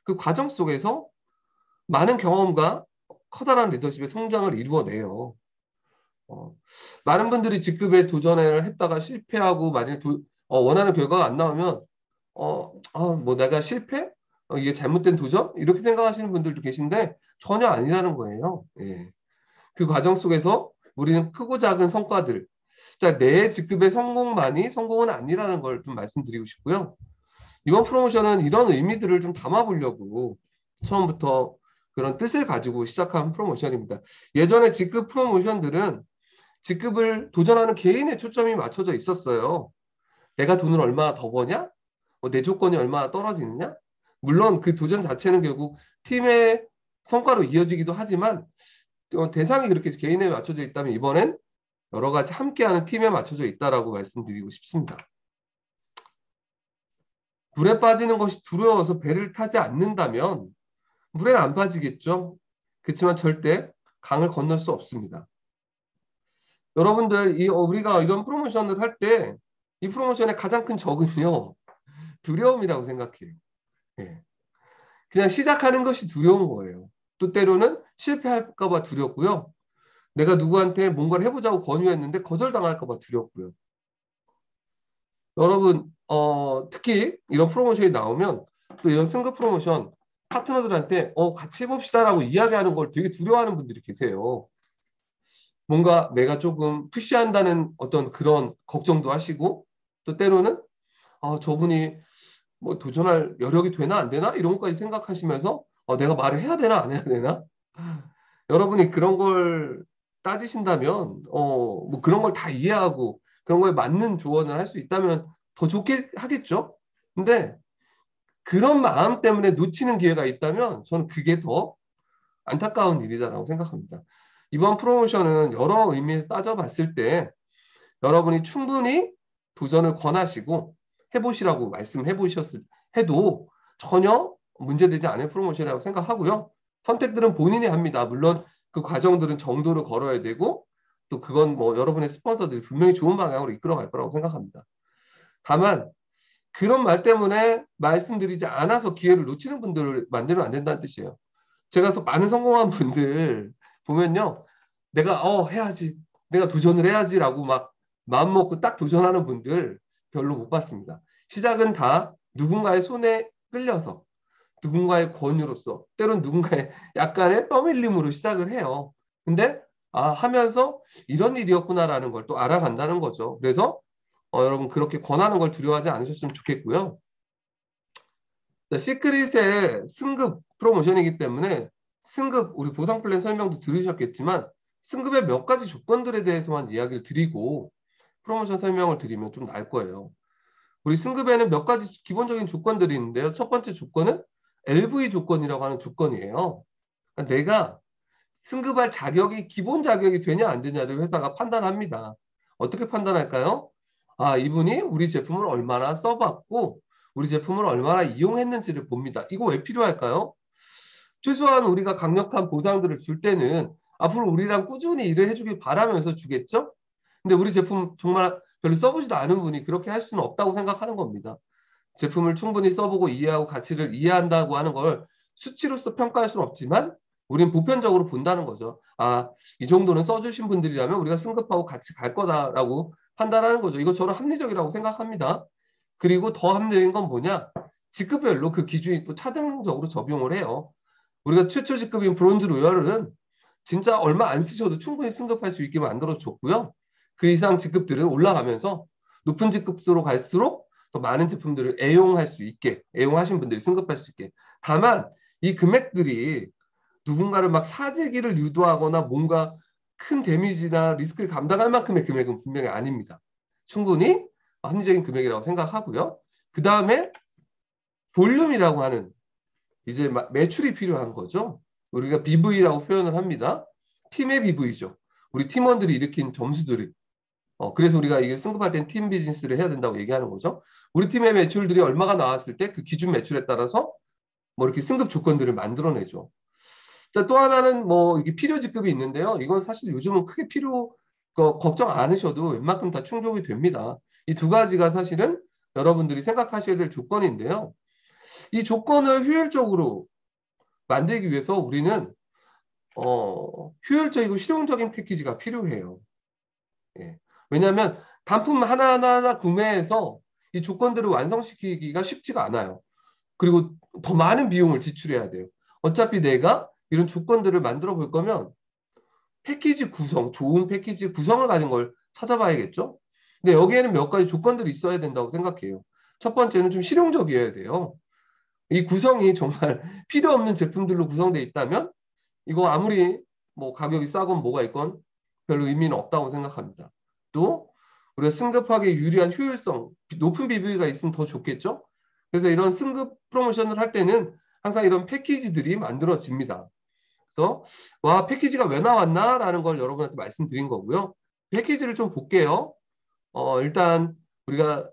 그 과정 속에서 많은 경험과 커다란 리더십의 성장을 이루어내요. 많은 분들이 직급에 도전을 했다가 실패하고 만약에 원하는 결과가 안 나오면 뭐 내가 실패? 이게 잘못된 도전? 이렇게 생각하시는 분들도 계신데 전혀 아니라는 거예요. 예. 그 과정 속에서 우리는 크고 작은 성과들, 자, 내 직급의 성공만이 성공은 아니라는 걸 좀 말씀드리고 싶고요. 이번 프로모션은 이런 의미들을 좀 담아보려고 처음부터 그런 뜻을 가지고 시작한 프로모션입니다. 예전에 직급 프로모션들은 직급을 도전하는 개인의 초점이 맞춰져 있었어요. 내가 돈을 얼마나 더 버냐? 내 조건이 얼마나 떨어지느냐? 물론 그 도전 자체는 결국 팀의 성과로 이어지기도 하지만 대상이 그렇게 개인에 맞춰져 있다면 이번엔 여러 가지 함께하는 팀에 맞춰져 있다라고 말씀드리고 싶습니다. 물에 빠지는 것이 두려워서 배를 타지 않는다면 물에는 안 빠지겠죠. 그렇지만 절대 강을 건널 수 없습니다. 여러분들 우리가 이런 프로모션을 할 때 이 프로모션의 가장 큰 적은요 두려움이라고 생각해요. 예. 그냥 시작하는 것이 두려운 거예요. 또 때로는 실패할까 봐 두렵고요. 내가 누구한테 뭔가를 해보자고 권유했는데 거절당할까 봐 두렵고요. 여러분 특히 이런 프로모션이 나오면 또 이런 승급 프로모션 파트너들한테 같이 해봅시다라고 이야기하는 걸 되게 두려워하는 분들이 계세요. 뭔가 내가 조금 푸시한다는 어떤 그런 걱정도 하시고 또 때로는 저분이 뭐 도전할 여력이 되나 안 되나 이런 것까지 생각하시면서 내가 말을 해야 되나 안 해야 되나 여러분이 그런 걸 따지신다면 뭐 그런 걸 다 이해하고 그런 거에 맞는 조언을 할 수 있다면 더 좋게 하겠죠. 근데 그런 마음 때문에 놓치는 기회가 있다면 저는 그게 더 안타까운 일이다라고 생각합니다. 이번 프로모션은 여러 의미에서 따져봤을 때 여러분이 충분히 도전을 권하시고 해보시라고 말씀해 보셨을 해도 전혀 문제되지 않은 프로모션이라고 생각하고요. 선택들은 본인이 합니다. 물론 그 과정들은 정도를 걸어야 되고 또 그건 뭐 여러분의 스폰서들이 분명히 좋은 방향으로 이끌어갈 거라고 생각합니다. 다만 그런 말 때문에 말씀드리지 않아서 기회를 놓치는 분들을 만들면 안 된다는 뜻이에요. 제가 많은 성공한 분들 보면요. 내가 해야지. 내가 도전을 해야지라고 막 마음 먹고 딱 도전하는 분들 별로 못 봤습니다. 시작은 다 누군가의 손에 끌려서 누군가의 권유로서 때론 누군가의 약간의 떠밀림으로 시작을 해요. 근데 하면서 이런 일이었구나라는 걸 또 알아간다는 거죠. 그래서 여러분 그렇게 권하는 걸 두려워하지 않으셨으면 좋겠고요. 자, 시크릿의 승급 프로모션이기 때문에 승급 우리 보상 플랜 설명도 들으셨겠지만 승급의 몇 가지 조건들에 대해서만 이야기를 드리고 프로모션 설명을 드리면 좀 나을 거예요. 우리 승급에는 몇 가지 기본적인 조건들이 있는데요. 첫 번째 조건은 LV 조건이라고 하는 조건이에요. 그러니까 내가 승급할 자격이 기본 자격이 되냐 안 되냐를 회사가 판단합니다. 어떻게 판단할까요? 이분이 우리 제품을 얼마나 써봤고 우리 제품을 얼마나 이용했는지를 봅니다. 이거 왜 필요할까요? 최소한 우리가 강력한 보상들을 줄 때는 앞으로 우리랑 꾸준히 일을 해주길 바라면서 주겠죠? 근데 우리 제품 정말 별로 써보지도 않은 분이 그렇게 할 수는 없다고 생각하는 겁니다. 제품을 충분히 써보고 이해하고 가치를 이해한다고 하는 걸 수치로서 평가할 수는 없지만 우리는 보편적으로 본다는 거죠. 아, 이 정도는 써주신 분들이라면 우리가 승급하고 같이 갈 거다라고 판단하는 거죠. 이거 저는 합리적이라고 생각합니다. 그리고 더 합리적인 건 뭐냐? 직급별로 그 기준이 또 차등적으로 적용을 해요. 우리가 최초 직급인 브론즈 로열은 진짜 얼마 안 쓰셔도 충분히 승급할 수 있게 만들어줬고요. 그 이상 직급들은 올라가면서 높은 직급으로 갈수록 더 많은 제품들을 애용할 수 있게, 애용하신 분들이 승급할 수 있게. 다만 이 금액들이 누군가를 막 사재기를 유도하거나 뭔가 큰 데미지나 리스크를 감당할 만큼의 금액은 분명히 아닙니다. 충분히 합리적인 금액이라고 생각하고요. 그 다음에 볼륨이라고 하는 이제 매출이 필요한 거죠. 우리가 BV라고 표현을 합니다. 팀의 BV죠. 우리 팀원들이 일으킨 점수들이. 그래서 우리가 이게 승급할 땐 팀 비즈니스를 해야 된다고 얘기하는 거죠. 우리 팀의 매출들이 얼마가 나왔을 때 그 기준 매출에 따라서 뭐 이렇게 승급 조건들을 만들어내죠. 자, 또 하나는 뭐 이게 필요 직급이 있는데요. 이건 사실 요즘은 크게 걱정 안 하셔도 웬만큼 다 충족이 됩니다. 이 두 가지가 사실은 여러분들이 생각하셔야 될 조건인데요. 이 조건을 효율적으로 만들기 위해서 우리는 효율적이고 실용적인 패키지가 필요해요. 예. 왜냐하면 단품 하나하나 구매해서 이 조건들을 완성시키기가 쉽지가 않아요. 그리고 더 많은 비용을 지출해야 돼요. 어차피 내가 이런 조건들을 만들어 볼 거면 패키지 구성, 좋은 패키지 구성을 가진 걸 찾아봐야겠죠? 근데 여기에는 몇 가지 조건들이 있어야 된다고 생각해요. 첫 번째는 좀 실용적이어야 돼요. 이 구성이 정말 필요 없는 제품들로 구성되어 있다면 이거 아무리 뭐 가격이 싸건 뭐가 있건 별로 의미는 없다고 생각합니다. 또 우리가 승급하기 유리한 효율성, 높은 BV가 있으면 더 좋겠죠? 그래서 이런 승급 프로모션을 할 때는 항상 이런 패키지들이 만들어집니다. 그래서 와, 패키지가 왜 나왔나? 라는 걸 여러분한테 말씀드린 거고요. 패키지를 좀 볼게요. 일단 우리가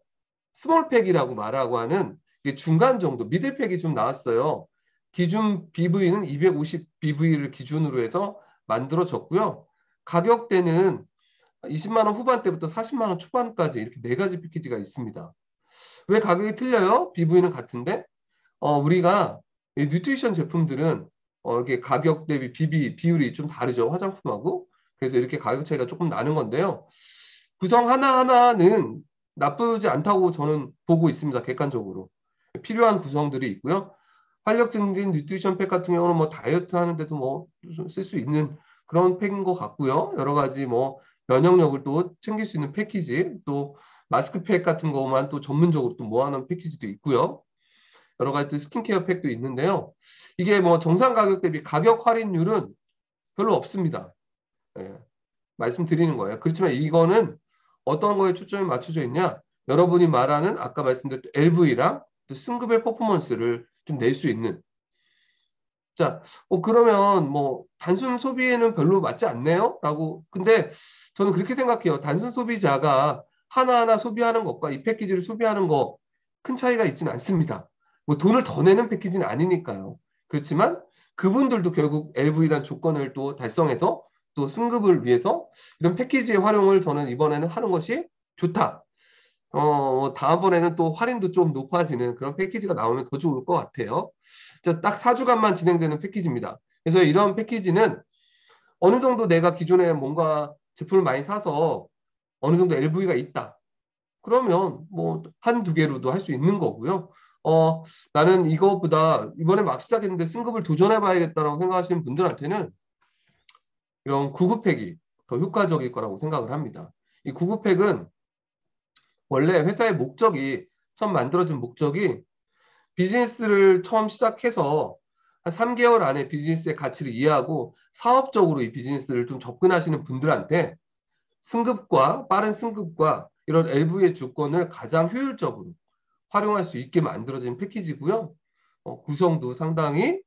스몰팩이라고 말하고 하는 중간 정도, 미들팩이 좀 나왔어요. 기준 BV는 250 BV를 기준으로 해서 만들어졌고요. 가격대는 20만 원 후반대부터 40만 원 초반까지 이렇게 네 가지 패키지가 있습니다. 왜 가격이 틀려요? BV는 같은데 우리가 이 뉴트리션 제품들은 이렇게 가격 대비 비율이 좀 다르죠. 화장품하고. 그래서 이렇게 가격 차이가 조금 나는 건데요. 구성 하나하나는 나쁘지 않다고 저는 보고 있습니다. 객관적으로. 필요한 구성들이 있고요. 활력 증진 뉴트리션 팩 같은 경우는 뭐 다이어트 하는데도 뭐 쓸 수 있는 그런 팩인 것 같고요. 여러 가지 뭐 면역력을 또 챙길 수 있는 패키지, 또 마스크팩 같은 거만 또 전문적으로 또 모아놓은 패키지도 있고요. 여러 가지 또 스킨케어 팩도 있는데요. 이게 뭐 정상 가격 대비 가격 할인율은 별로 없습니다. 예, 말씀드리는 거예요. 그렇지만 이거는 어떤 거에 초점이 맞춰져 있냐? 여러분이 말하는 아까 말씀드렸던 LV랑 또 승급의 퍼포먼스를 좀 낼 수 있는. 자, 그러면 뭐 단순 소비에는 별로 맞지 않네요? 라고. 근데 저는 그렇게 생각해요. 단순 소비자가 하나하나 소비하는 것과 이 패키지를 소비하는 거 큰 차이가 있지는 않습니다. 뭐 돈을 더 내는 패키지는 아니니까요. 그렇지만 그분들도 결국 LV란 조건을 또 달성해서 또 승급을 위해서 이런 패키지의 활용을 저는 이번에는 하는 것이 좋다. 다음번에는 또 할인도 좀 높아지는 그런 패키지가 나오면 더 좋을 것 같아요. 딱 4주간만 진행되는 패키지입니다. 그래서 이런 패키지는 어느 정도 내가 기존에 뭔가 제품을 많이 사서 어느 정도 LV가 있다. 그러면 뭐 한두 개로도 할 수 있는 거고요. 나는 이거보다 이번에 막 시작했는데 승급을 도전해봐야겠다라고 생각하시는 분들한테는 이런 구급팩이 더 효과적일 거라고 생각을 합니다. 이 구급팩은 원래 회사의 목적이, 처음 만들어진 목적이 비즈니스를 처음 시작해서 한 3개월 안에 비즈니스의 가치를 이해하고 사업적으로 이 비즈니스를 좀 접근하시는 분들한테 승급과 빠른 승급과 이런 LV의 조건을 가장 효율적으로 활용할 수 있게 만들어진 패키지고요. 구성도 상당히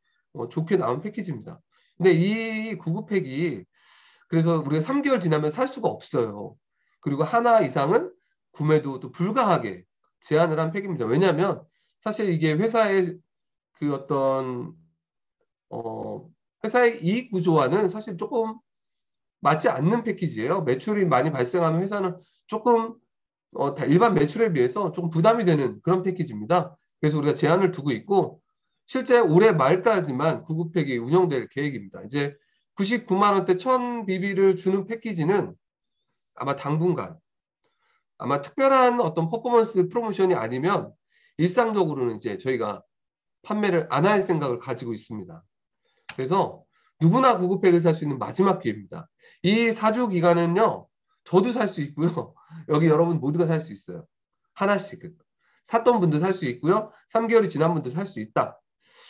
좋게 나온 패키지입니다. 근데 이 구급팩이 그래서 우리가 3개월 지나면 살 수가 없어요. 그리고 하나 이상은 구매도 또 불가하게 제한을 한 팩입니다. 왜냐하면 사실 이게 회사의 그 어떤 회사의 이익 구조와는 사실 조금 맞지 않는 패키지예요. 매출이 많이 발생하면 회사는 조금 일반 매출에 비해서 조금 부담이 되는 그런 패키지입니다. 그래서 우리가 제한을 두고 있고 실제 올해 말까지만 구급팩이 운영될 계획입니다. 이제 99만 원대 1000BB를 주는 패키지는 아마 당분간 아마 특별한 어떤 퍼포먼스 프로모션이 아니면 일상적으로는 이제 저희가 판매를 안 할 생각을 가지고 있습니다. 그래서 누구나 구급팩을 살 수 있는 마지막 기회입니다. 이 4주 기간은요, 저도 살 수 있고요. 여기 여러분 모두가 살 수 있어요. 하나씩. 샀던 분도 살 수 있고요. 3개월이 지난 분도 살 수 있다.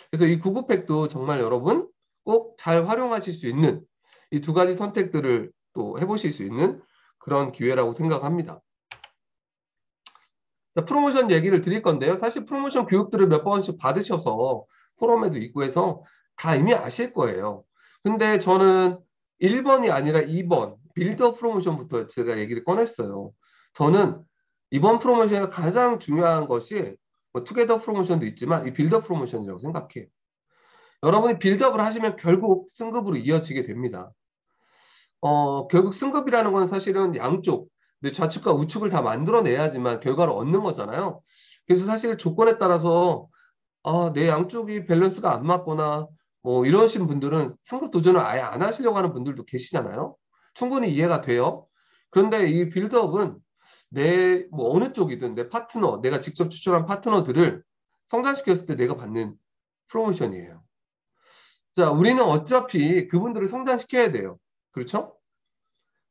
그래서 이 구급팩도 정말 여러분 꼭 잘 활용하실 수 있는 이 두 가지 선택들을 또 해보실 수 있는 그런 기회라고 생각합니다. 자, 프로모션 얘기를 드릴 건데요. 사실 프로모션 교육들을 몇 번씩 받으셔서 포럼에도 있고 해서 다 이미 아실 거예요. 근데 저는 1번이 아니라 2번 빌더 프로모션부터 제가 얘기를 꺼냈어요. 저는 이번 프로모션에서 가장 중요한 것이 뭐 투게더 프로모션도 있지만 이 빌더 프로모션이라고 생각해요. 여러분이 빌드업을 하시면 결국 승급으로 이어지게 됩니다. 결국 승급이라는 건 사실은 양쪽, 좌측과 우측을 다 만들어내야지만 결과를 얻는 거잖아요. 그래서 사실 조건에 따라서 내 양쪽이 밸런스가 안 맞거나 뭐 이러신 분들은 승급 도전을 아예 안 하시려고 하는 분들도 계시잖아요. 충분히 이해가 돼요. 그런데 이 빌드업은 내 뭐 어느 쪽이든 내 파트너, 내가 직접 추천한 파트너들을 성장시켰을 때 내가 받는 프로모션이에요. 자, 우리는 어차피 그분들을 성장시켜야 돼요. 그렇죠?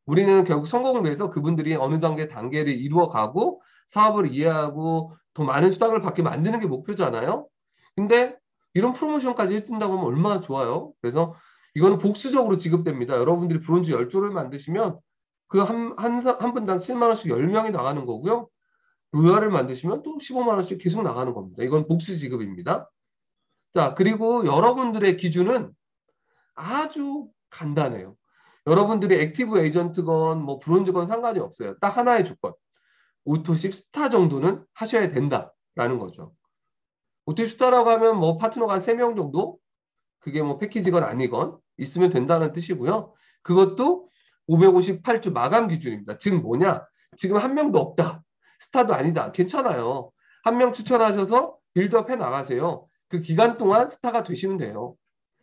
우리는 결국 성공을 위해서 그분들이 어느 단계를 이루어가고 사업을 이해하고 더 많은 수당을 받게 만드는 게 목표잖아요. 근데 이런 프로모션까지 해준다고 하면 얼마나 좋아요. 그래서 이거는 복수적으로 지급됩니다. 여러분들이 브론즈 10조를 만드시면 그 한 분당 7만 원씩 10명이 나가는 거고요. 로얄을 만드시면 또 15만 원씩 계속 나가는 겁니다. 이건 복수 지급입니다. 자, 그리고 여러분들의 기준은 아주 간단해요. 여러분들이 액티브 에이전트건 뭐 브론즈건 상관이 없어요. 딱 하나의 조건. 오토십 스타 정도는 하셔야 된다라는 거죠. 오토십 스타라고 하면 뭐 파트너가 한 3명 정도? 그게 뭐 패키지건 아니건 있으면 된다는 뜻이고요. 그것도 558주 마감 기준입니다. 즉 뭐냐? 지금 한 명도 없다. 스타도 아니다. 괜찮아요. 한 명 추천하셔서 빌드업 해 나가세요. 그 기간 동안 스타가 되시면 돼요.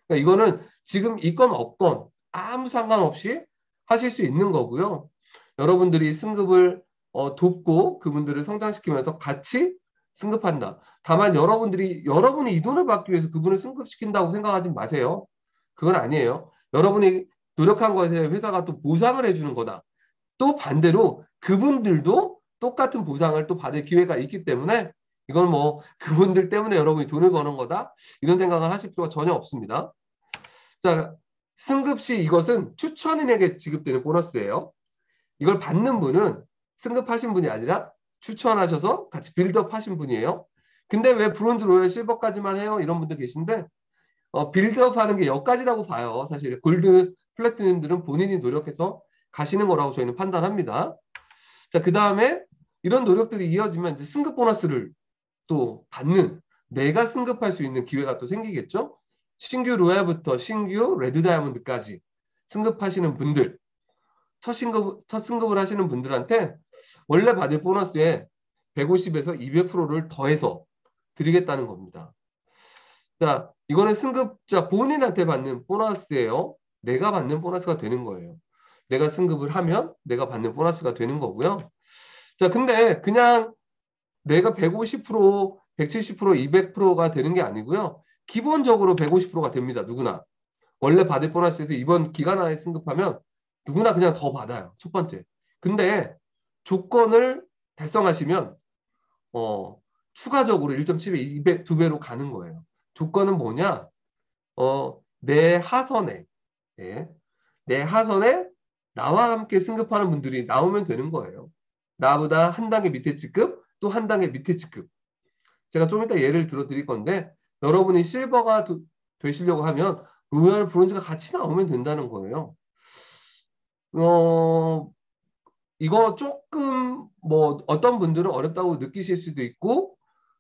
그러니까 이거는 지금 있건 없건 아무 상관없이 하실 수 있는 거고요. 여러분들이 승급을 돕고 그분들을 성장시키면서 같이 승급한다. 다만 여러분이 이 돈을 받기 위해서 그분을 승급시킨다고 생각하지 마세요. 그건 아니에요. 여러분이 노력한 것에 회사가 또 보상을 해주는 거다. 또 반대로 그분들도 똑같은 보상을 또 받을 기회가 있기 때문에 이건 뭐 그분들 때문에 여러분이 돈을 버는 거다. 이런 생각을 하실 필요가 전혀 없습니다. 자, 승급 시 이것은 추천인에게 지급되는 보너스예요. 이걸 받는 분은 승급하신 분이 아니라 추천하셔서 같이 빌드업 하신 분이에요. 근데 왜 브론즈, 로얄, 실버까지만 해요? 이런 분들 계신데 빌드업 하는 게 여기까지라고 봐요. 사실 골드, 플래티넘들은 본인이 노력해서 가시는 거라고 저희는 판단합니다. 자, 그 다음에 이런 노력들이 이어지면 이제 승급 보너스를 또 받는, 내가 승급할 수 있는 기회가 또 생기겠죠. 신규 로얄부터 신규 레드 다이아몬드까지 승급하시는 분들, 첫 승급을 하시는 분들한테 원래 받을 보너스에 150에서 200%를 더해서 드리겠다는 겁니다. 자, 이거는 승급자 본인한테 받는 보너스예요. 내가 받는 보너스가 되는 거예요. 내가 승급을 하면 내가 받는 보너스가 되는 거고요. 자, 근데 그냥 내가 150%, 170%, 200%가 되는 게 아니고요. 기본적으로 150%가 됩니다. 누구나. 원래 받을 보너스에서 이번 기간 안에 승급하면 누구나 그냥 더 받아요. 첫 번째. 근데 조건을 달성하시면 추가적으로 1.7배, 2배로 가는 거예요. 조건은 뭐냐? 내 하선에 나와 함께 승급하는 분들이 나오면 되는 거예요. 나보다 한 단계 밑에 직급, 또 한 단계 밑에 직급. 제가 좀 이따 예를 들어 드릴 건데 여러분이 실버가 되시려고 하면 로얄, 브론즈가 같이 나오면 된다는 거예요. 이거 조금 뭐 어떤 분들은 어렵다고 느끼실 수도 있고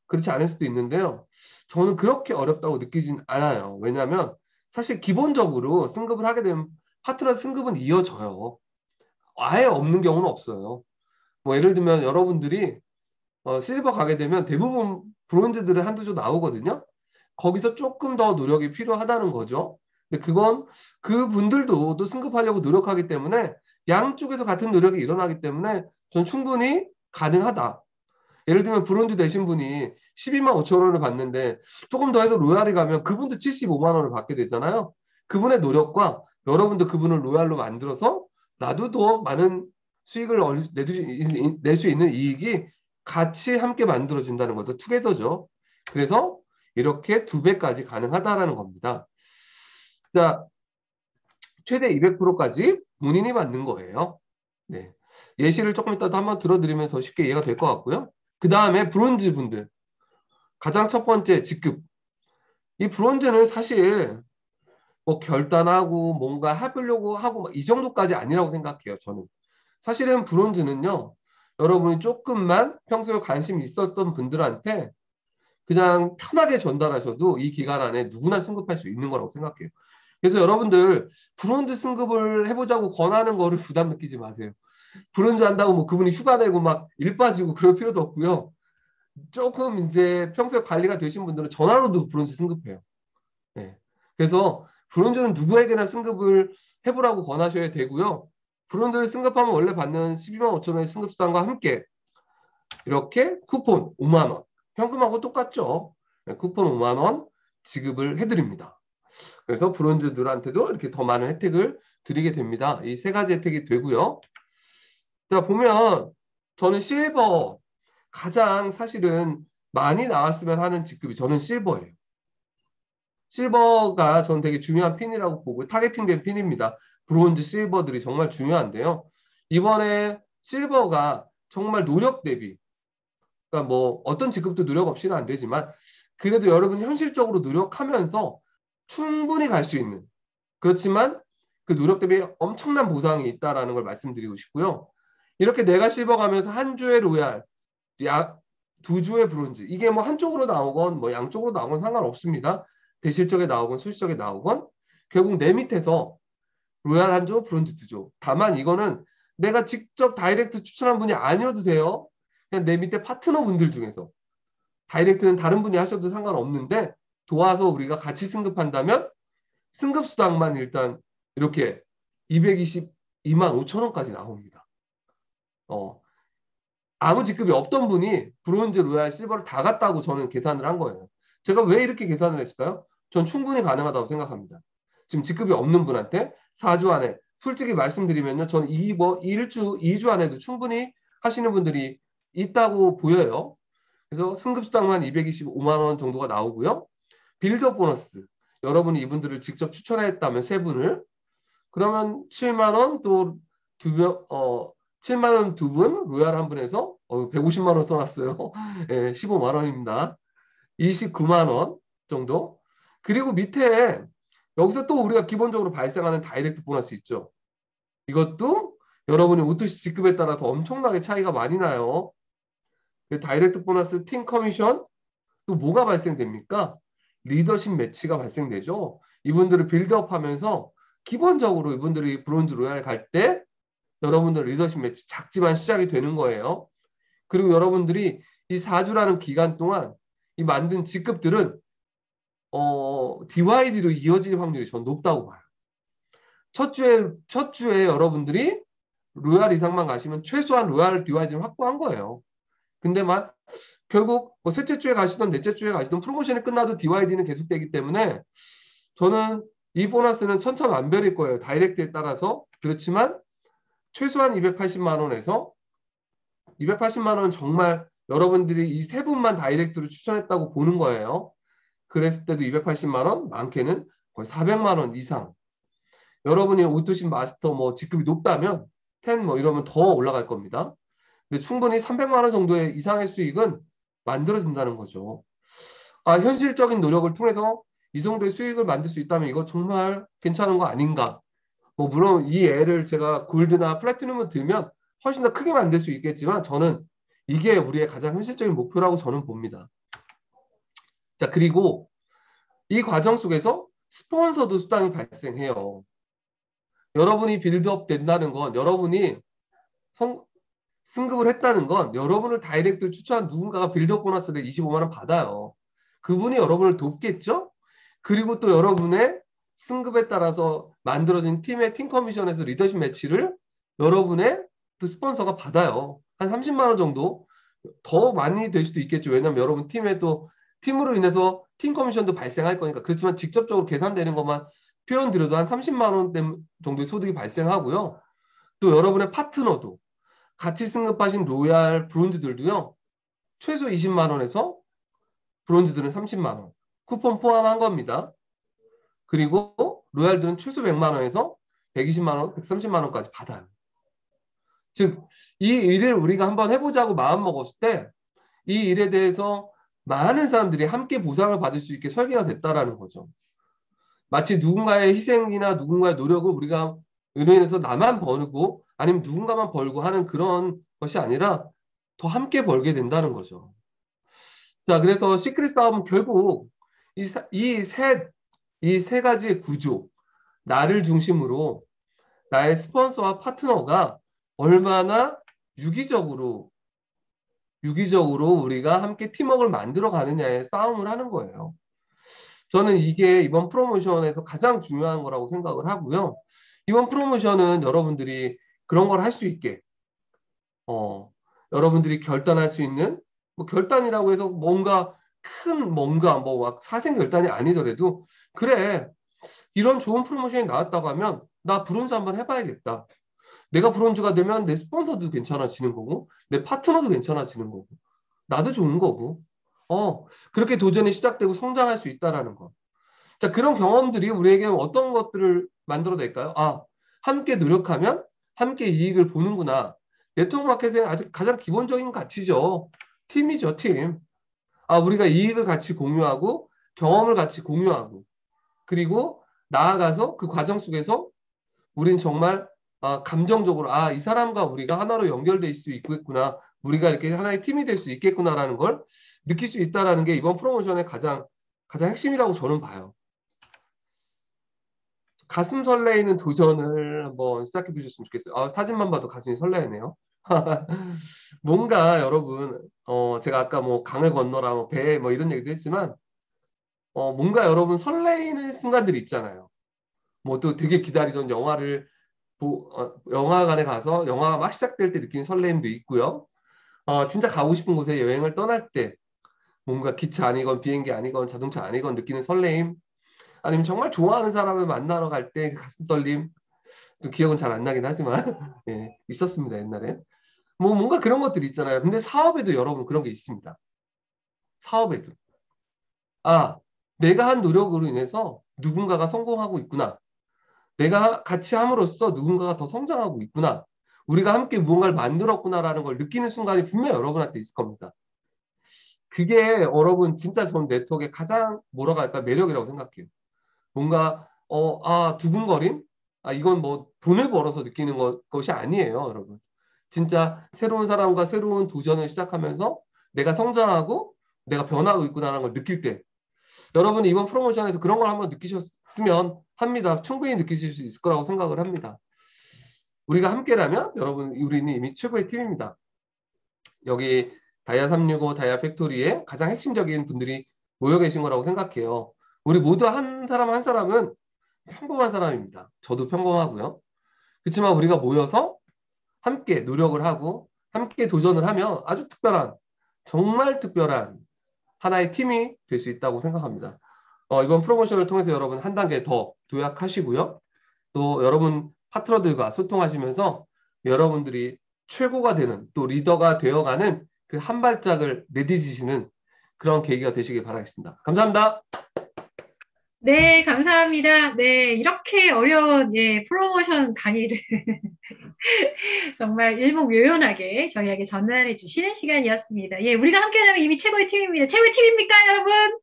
그렇지 않을 수도 있는데요. 저는 그렇게 어렵다고 느끼진 않아요. 왜냐하면 사실 기본적으로 승급을 하게 되면 파트너 승급은 이어져요. 아예 없는 경우는 없어요. 뭐 예를 들면 여러분들이 실버 가게 되면 대부분 브론즈들은 한두 조 나오거든요. 거기서 조금 더 노력이 필요하다는 거죠. 근데 그건 그분들도 또 승급하려고 노력하기 때문에 양쪽에서 같은 노력이 일어나기 때문에 전 충분히 가능하다. 예를 들면 브론즈 되신 분이 12만 5천 원을 받는데 조금 더 해서 로얄이 가면 그분도 75만 원을 받게 되잖아요. 그분의 노력과 여러분도 그분을 로얄로 만들어서 나도 더 많은 수익을 낼 수 있는 이익이 같이 함께 만들어준다는 것도 투게더죠. 그래서 이렇게 2배까지 가능하다라는 겁니다. 자, 최대 200%까지 본인이 받는 거예요. 네. 예시를 조금 이따 한번 들어드리면 더 쉽게 이해가 될 것 같고요. 그 다음에 브론즈 분들. 가장 첫 번째 직급. 이 브론즈는 사실 뭐 결단하고 뭔가 해보려고 하고 이 정도까지 아니라고 생각해요. 저는. 사실은 브론즈는요. 여러분이 조금만 평소에 관심이 있었던 분들한테 그냥 편하게 전달하셔도 이 기간 안에 누구나 승급할 수 있는 거라고 생각해요. 그래서 여러분들 브론즈 승급을 해보자고 권하는 거를 부담 느끼지 마세요. 브론즈 한다고 뭐 그분이 휴가 내고 막 일 빠지고 그럴 필요도 없고요. 조금 이제 평소에 관리가 되신 분들은 전화로도 브론즈 승급해요. 네. 그래서 브론즈는 누구에게나 승급을 해보라고 권하셔야 되고요. 브론즈를 승급하면 원래 받는 12만 5천 원의 승급수당과 함께 이렇게 쿠폰 5만 원. 현금하고 똑같죠. 네, 쿠폰 5만 원 지급을 해드립니다. 그래서 브론즈들한테도 이렇게 더 많은 혜택을 드리게 됩니다. 이 3가지 혜택이 되고요. 자, 보면 저는 실버 가장 사실은 많이 나왔으면 하는 직급이 저는 실버예요. 실버가 저는 되게 중요한 핀이라고 보고 타겟팅된 핀입니다. 브론즈, 실버들이 정말 중요한데요. 이번에 실버가 정말 노력 대비 그러니까 뭐 어떤 직급도 노력 없이는 안 되지만 그래도 여러분이 현실적으로 노력하면서 충분히 갈 수 있는 그렇지만 그 노력 대비 엄청난 보상이 있다라는 걸 말씀드리고 싶고요. 이렇게 내가 실버 가면서 한 주의 로얄, 2주의 브론즈 이게 뭐 한쪽으로 나오건 뭐 양쪽으로 나오건 상관없습니다. 대실적에 나오건 소실적에 나오건 결국 내 밑에서 로얄 한 조, 브론즈 2조. 다만 이거는 내가 직접 다이렉트 추천한 분이 아니어도 돼요. 그냥 내 밑에 파트너분들 중에서 다이렉트는 다른 분이 하셔도 상관없는데 도와서 우리가 같이 승급한다면 승급수당만 일단 이렇게 222만 5천 원까지 나옵니다. 아무 직급이 없던 분이 브론즈, 로얄, 실버를 다 갔다고 저는 계산을 한 거예요. 제가 왜 이렇게 계산을 했을까요? 전 충분히 가능하다고 생각합니다. 지금 직급이 없는 분한테 4주 안에 솔직히 말씀드리면요. 저는 2주 안에도 충분히 하시는 분들이 있다고 보여요. 그래서 승급수당만 225만 원 정도가 나오고요. 빌드업 보너스. 여러분이 이분들을 직접 추천했다면 3분을 그러면 7만 원 또 7만 원 2분 로얄 한 분에서 150만 원 써놨어요. 예, 15만 원입니다. 29만 원 정도. 그리고 밑에 여기서 또 우리가 기본적으로 발생하는 다이렉트 보너스 있죠. 이것도 여러분이 오토시 직급에 따라서 엄청나게 차이가 많이 나요. 다이렉트 보너스, 팀 커미션 또 뭐가 발생됩니까? 리더십 매치가 발생되죠. 이분들을 빌드업 하면서 기본적으로 이분들이 브론즈 로얄 갈 때 여러분들 리더십 매치 작지만 시작이 되는 거예요. 그리고 여러분들이 이 4주라는 기간 동안 이 만든 직급들은 DYD로 이어질 확률이 전 높다고 봐요. 첫 주에 여러분들이 로얄 이상만 가시면 최소한 로얄 DYD를 확보한 거예요. 근데 결국 뭐 셋째 주에 가시던 넷째 주에 가시던 프로모션이 끝나도 DYD는 계속되기 때문에 저는 이 보너스는 천차만별일 거예요. 다이렉트에 따라서. 그렇지만 최소한 280만 원에서 280만 원은 정말 여러분들이 이 3분만 다이렉트로 추천했다고 보는 거예요. 그랬을 때도 280만 원, 많게는 거의 400만 원 이상. 여러분이 오토신 마스터 뭐 직급이 높다면 10 뭐 이러면 더 올라갈 겁니다. 근데 충분히 300만 원 정도의 이상의 수익은 만들어진다는 거죠. 현실적인 노력을 통해서 이 정도의 수익을 만들 수 있다면 이거 정말 괜찮은 거 아닌가? 뭐 물론 이 애를 제가 골드나 플래티넘을 들면 훨씬 더 크게 만들 수 있겠지만 저는 이게 우리의 가장 현실적인 목표라고 저는 봅니다. 자, 그리고 이 과정 속에서 스폰서도 수당이 발생해요. 여러분이 빌드업 된다는 건 여러분이 승급을 했다는 건 여러분을 다이렉트로 추천한 누군가가 빌드업 보너스를 25만 원 받아요. 그분이 여러분을 돕겠죠? 그리고 또 여러분의 승급에 따라서 만들어진 팀의 팀 커미션에서 리더십 매치를 여러분의 또 스폰서가 받아요. 한 30만 원 정도 더 많이 될 수도 있겠죠. 왜냐하면 여러분 팀에 또 팀으로 인해서 팀 커미션도 발생할 거니까. 그렇지만 직접적으로 계산되는 것만 표현 드려도 한 30만 원 정도의 소득이 발생하고요. 또 여러분의 파트너도 같이 승급하신 로얄 브론즈들도요. 최소 20만 원에서 브론즈들은 30만 원. 쿠폰 포함한 겁니다. 그리고 로얄들은 최소 100만 원에서 120만 원, 130만 원까지 받아요. 즉, 이 일을 우리가 한번 해보자고 마음먹었을 때 이 일에 대해서 많은 사람들이 함께 보상을 받을 수 있게 설계가 됐다라는 거죠. 마치 누군가의 희생이나 누군가의 노력을 우리가 의뢰인해서 나만 벌고 아니면 누군가만 벌고 하는 그런 것이 아니라 더 함께 벌게 된다는 거죠. 자, 그래서 시크릿 싸움은 결국 이 세 가지의 구조, 나를 중심으로 나의 스폰서와 파트너가 얼마나 유기적으로 우리가 함께 팀워크를 만들어 가느냐의 싸움을 하는 거예요. 저는 이게 이번 프로모션에서 가장 중요한 거라고 생각을 하고요. 이번 프로모션은 여러분들이 그런 걸 할 수 있게 여러분들이 결단할 수 있는 뭐 결단이라고 해서 뭔가 뭐 막 사생 결단이 아니더라도 그래 이런 좋은 프로모션이 나왔다고 하면 나 브론즈 한번 해봐야겠다. 내가 브론즈가 되면 내 스폰서도 괜찮아지는 거고 내 파트너도 괜찮아지는 거고 나도 좋은 거고 그렇게 도전이 시작되고 성장할 수 있다라는 거. 자, 그런 경험들이 우리에게 어떤 것들을 만들어낼까요? 함께 노력하면 함께 이익을 보는구나. 네트워크 마케팅의 아주 가장 기본적인 가치죠. 팀이죠, 팀. 우리가 이익을 같이 공유하고 경험을 같이 공유하고 그리고 나아가서 그 과정 속에서 우린 정말 감정적으로 이 사람과 우리가 하나로 연결될 수 있겠구나. 우리가 이렇게 하나의 팀이 될 수 있겠구나라는 걸 느낄 수 있다라는 게 이번 프로모션의 가장 핵심이라고 저는 봐요. 가슴 설레이는 도전을 한번 시작해 보셨으면 좋겠어요. 사진만 봐도 가슴이 설레네요. 뭔가 여러분 제가 아까 뭐 강을 건너라 뭐 배 뭐 이런 얘기도 했지만 뭔가 여러분 설레이는 순간들이 있잖아요. 뭐 또 되게 기다리던 영화를 영화관에 가서 영화가 막 시작될 때 느끼는 설레임도 있고요. 진짜 가고 싶은 곳에 여행을 떠날 때 뭔가 기차 아니건 비행기 아니건 자동차 아니건 느끼는 설레임 아니면 정말 좋아하는 사람을 만나러 갈 때 가슴 떨림 좀 기억은 잘 안 나긴 하지만 예, 있었습니다 옛날에. 뭐 뭔가 그런 것들이 있잖아요. 근데 사업에도 여러분 그런 게 있습니다. 사업에도 내가 한 노력으로 인해서 누군가가 성공하고 있구나. 내가 같이 함으로써 누군가가 더 성장하고 있구나. 우리가 함께 무언가를 만들었구나라는 걸 느끼는 순간이 분명 여러분한테 있을 겁니다. 그게 여러분 진짜 전 네트워크의 가장 뭐라고 할까 매력이라고 생각해요. 뭔가 두근거림? 이건 뭐 돈을 벌어서 느끼는 것이 아니에요, 여러분. 진짜 새로운 사람과 새로운 도전을 시작하면서 내가 성장하고 내가 변하고 있구나라는 걸 느낄 때 여러분이 이번 프로모션에서 그런 걸 한번 느끼셨으면 합니다. 충분히 느끼실 수 있을 거라고 생각을 합니다. 우리가 함께라면 여러분 우리는 이미 최고의 팀입니다. 여기 다이아 365 다이아 팩토리에 가장 핵심적인 분들이 모여 계신 거라고 생각해요. 우리 모두 한 사람 한 사람은 평범한 사람입니다. 저도 평범하고요. 그렇지만 우리가 모여서 함께 노력을 하고 함께 도전을 하면 아주 특별한 정말 특별한 하나의 팀이 될 수 있다고 생각합니다. 이번 프로모션을 통해서 여러분 한 단계 더 도약하시고요. 또 여러분 파트너들과 소통하시면서 여러분들이 최고가 되는 또 리더가 되어가는 그 한 발짝을 내디디시는 그런 계기가 되시길 바라겠습니다. 감사합니다. 네, 감사합니다. 네, 이렇게 어려운 프로모션 강의를 정말 일목요연하게 저희에게 전달해 주시는 시간이었습니다. 우리가 함께하면 이미 최고의 팀입니다. 최고의 팀입니까, 여러분?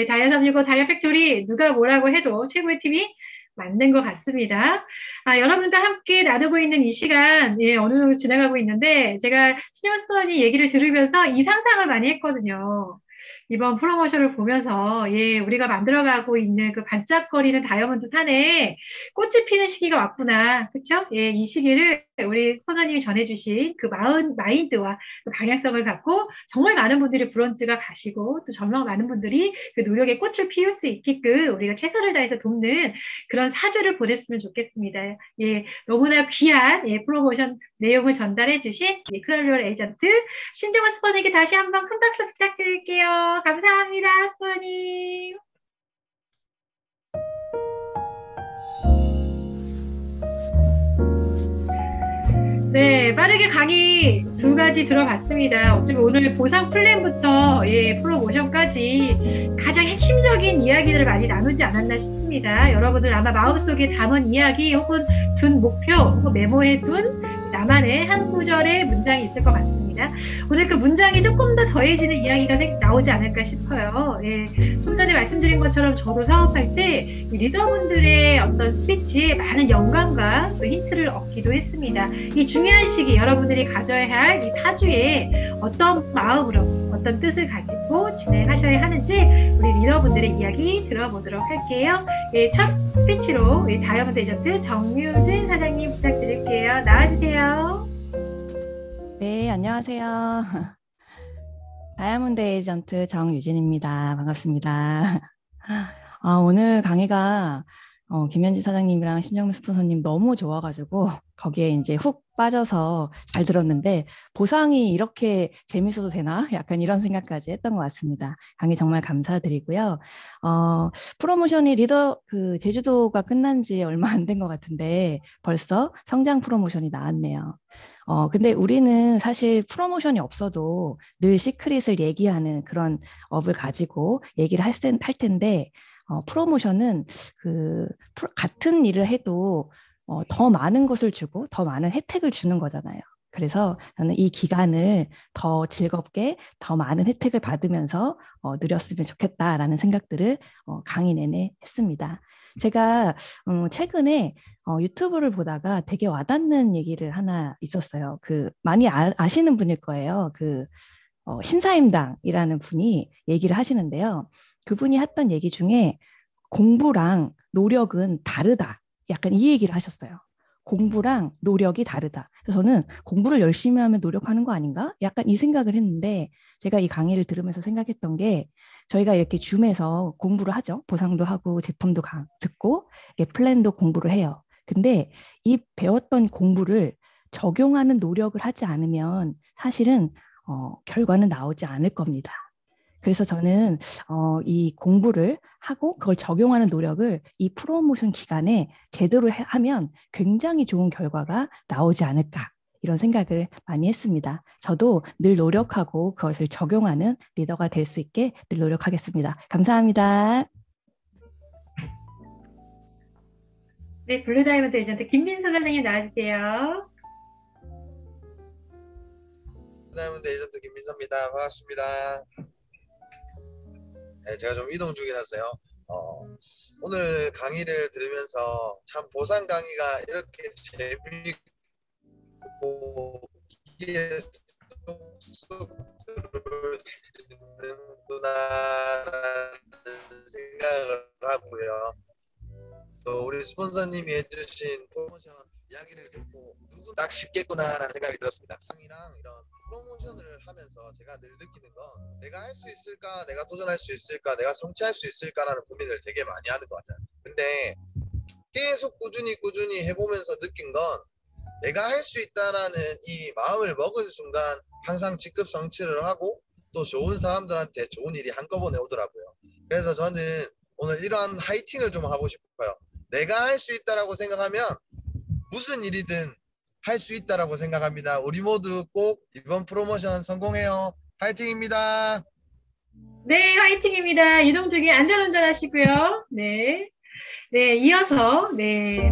다이아 365 다이아 팩토리 누가 뭐라고 해도 최고의 팀이 맞는 것 같습니다. 여러분과 함께 나누고 있는 이 시간 어느 정도 지나가고 있는데 제가 신영 스포너님 얘기를 들으면서 이 상상을 많이 했거든요. 이번 프로모션을 보면서 우리가 만들어가고 있는 그 반짝거리는 다이아몬드 산에 꽃이 피는 시기가 왔구나. 그렇죠? 이 시기를 우리 선생님이 전해주신 그 마인드와 그 방향성을 갖고 정말 많은 분들이 브런즈가 가시고 또 정말 많은 분들이 그 노력의 꽃을 피울 수 있게끔 우리가 최선을 다해서 돕는 그런 사주를 보냈으면 좋겠습니다. 예, 너무나 귀한 프로모션 내용을 전달해 주신 클라리얼 에이전트 신정원 스포님께 다시 한번 큰 박수 부탁드릴게요. 감사합니다, 스포님. 네, 빠르게 강의 2가지 들어봤습니다. 어쩌면 오늘 보상 플랜부터 프로모션까지 가장 핵심적인 이야기들을 많이 나누지 않았나 싶습니다. 여러분들 아마 마음속에 담은 이야기 혹은 둔 목표 혹은 메모해둔 나만의 한 구절의 문장이 있을 것 같습니다. 오늘 그 문장이 조금 더 더해지는 이야기가 나오지 않을까 싶어요. 좀 전에 말씀드린 것처럼 저도 사업할 때 리더분들의 어떤 스피치에 많은 영감과 또 힌트를 얻기도 했습니다. 이 중요한 시기 여러분들이 가져야 할 이 사주에 어떤 마음으로 어떤 뜻을 가지고 진행하셔야 하는지 우리 리더분들의 이야기 들어보도록 할게요. 첫 스피치로 다이아몬드 에이전트 정유진 사장님 부탁드릴게요. 나와주세요. 네, 안녕하세요. 다이아몬드 에이전트 정유진입니다. 반갑습니다. 오늘 강의가 김현지 사장님이랑 신정민 스폰서님 너무 좋아가지고 거기에 이제 훅 빠져서 잘 들었는데 보상이 이렇게 재밌어도 되나? 약간 이런 생각까지 했던 것 같습니다. 강의 정말 감사드리고요. 프로모션이 제주도가 끝난 지 얼마 안 된 것 같은데 벌써 성장 프로모션이 나왔네요. 근데 우리는 사실 프로모션이 없어도 늘 시크릿을 얘기하는 그런 업을 가지고 얘기를 할 텐데 프로모션은 같은 일을 해도 더 많은 것을 주고 더 많은 혜택을 주는 거잖아요. 그래서 저는 이 기간을 더 즐겁게 더 많은 혜택을 받으면서 누렸으면 좋겠다라는 생각들을 강의 내내 했습니다. 제가 최근에 유튜브를 보다가 되게 와닿는 얘기를 하나 있었어요. 많이 아시는 분일 거예요. 신사임당이라는 분이 얘기를 하시는데요. 그분이 했던 얘기 중에 공부랑 노력은 다르다. 약간 이 얘기를 하셨어요. 공부랑 노력이 다르다. 그래서 저는 공부를 열심히 하면 노력하는 거 아닌가? 약간 이 생각을 했는데 제가 이 강의를 들으면서 생각했던 게 저희가 이렇게 줌에서 공부를 하죠. 보상도 하고 제품도 듣고 플랜도 공부를 해요. 근데 이 배웠던 공부를 적용하는 노력을 하지 않으면 사실은 결과는 나오지 않을 겁니다. 그래서 저는 이 공부를 하고 그걸 적용하는 노력을 이 프로모션 기간에 제대로 하면 굉장히 좋은 결과가 나오지 않을까 이런 생각을 많이 했습니다. 저도 늘 노력하고 그것을 적용하는 리더가 될 수 있게 늘 노력하겠습니다. 감사합니다. 네, 블루다이몬드 에이전트 김민수 선생님 나와주세요. 블루다이몬드 에이전트 김민수입니다. 반갑습니다. 네, 제가 좀 이동 중이라서요. 오늘 강의를 들으면서 참 보상 강의가 이렇게 재미있고 기에 쏙쏙 들어오는구나라는 생각을 하고요. 또 우리 스폰서님이 해주신 프로모션 이야기를 듣고 누구 딱 쉽겠구나라는 생각이 들었습니다. 강의랑 이런 프로모션을 하면서 제가 늘 느끼는 건 내가 할 수 있을까, 내가 도전할 수 있을까, 내가 성취할 수 있을까라는 고민을 되게 많이 하는 것 같아요. 근데 계속 꾸준히 해보면서 느낀 건 내가 할 수 있다라는 이 마음을 먹은 순간 항상 직급 성취를 하고 또 좋은 사람들한테 좋은 일이 한꺼번에 오더라고요. 그래서 저는 오늘 이러한 화이팅을 좀 하고 싶어요. 내가 할 수 있다라고 생각하면 무슨 일이든 할 수 있다라고 생각합니다. 우리 모두 꼭 이번 프로모션 성공해요. 화이팅입니다. 네, 화이팅입니다. 이동 중에 안전운전 하시고요. 네. 네, 이어서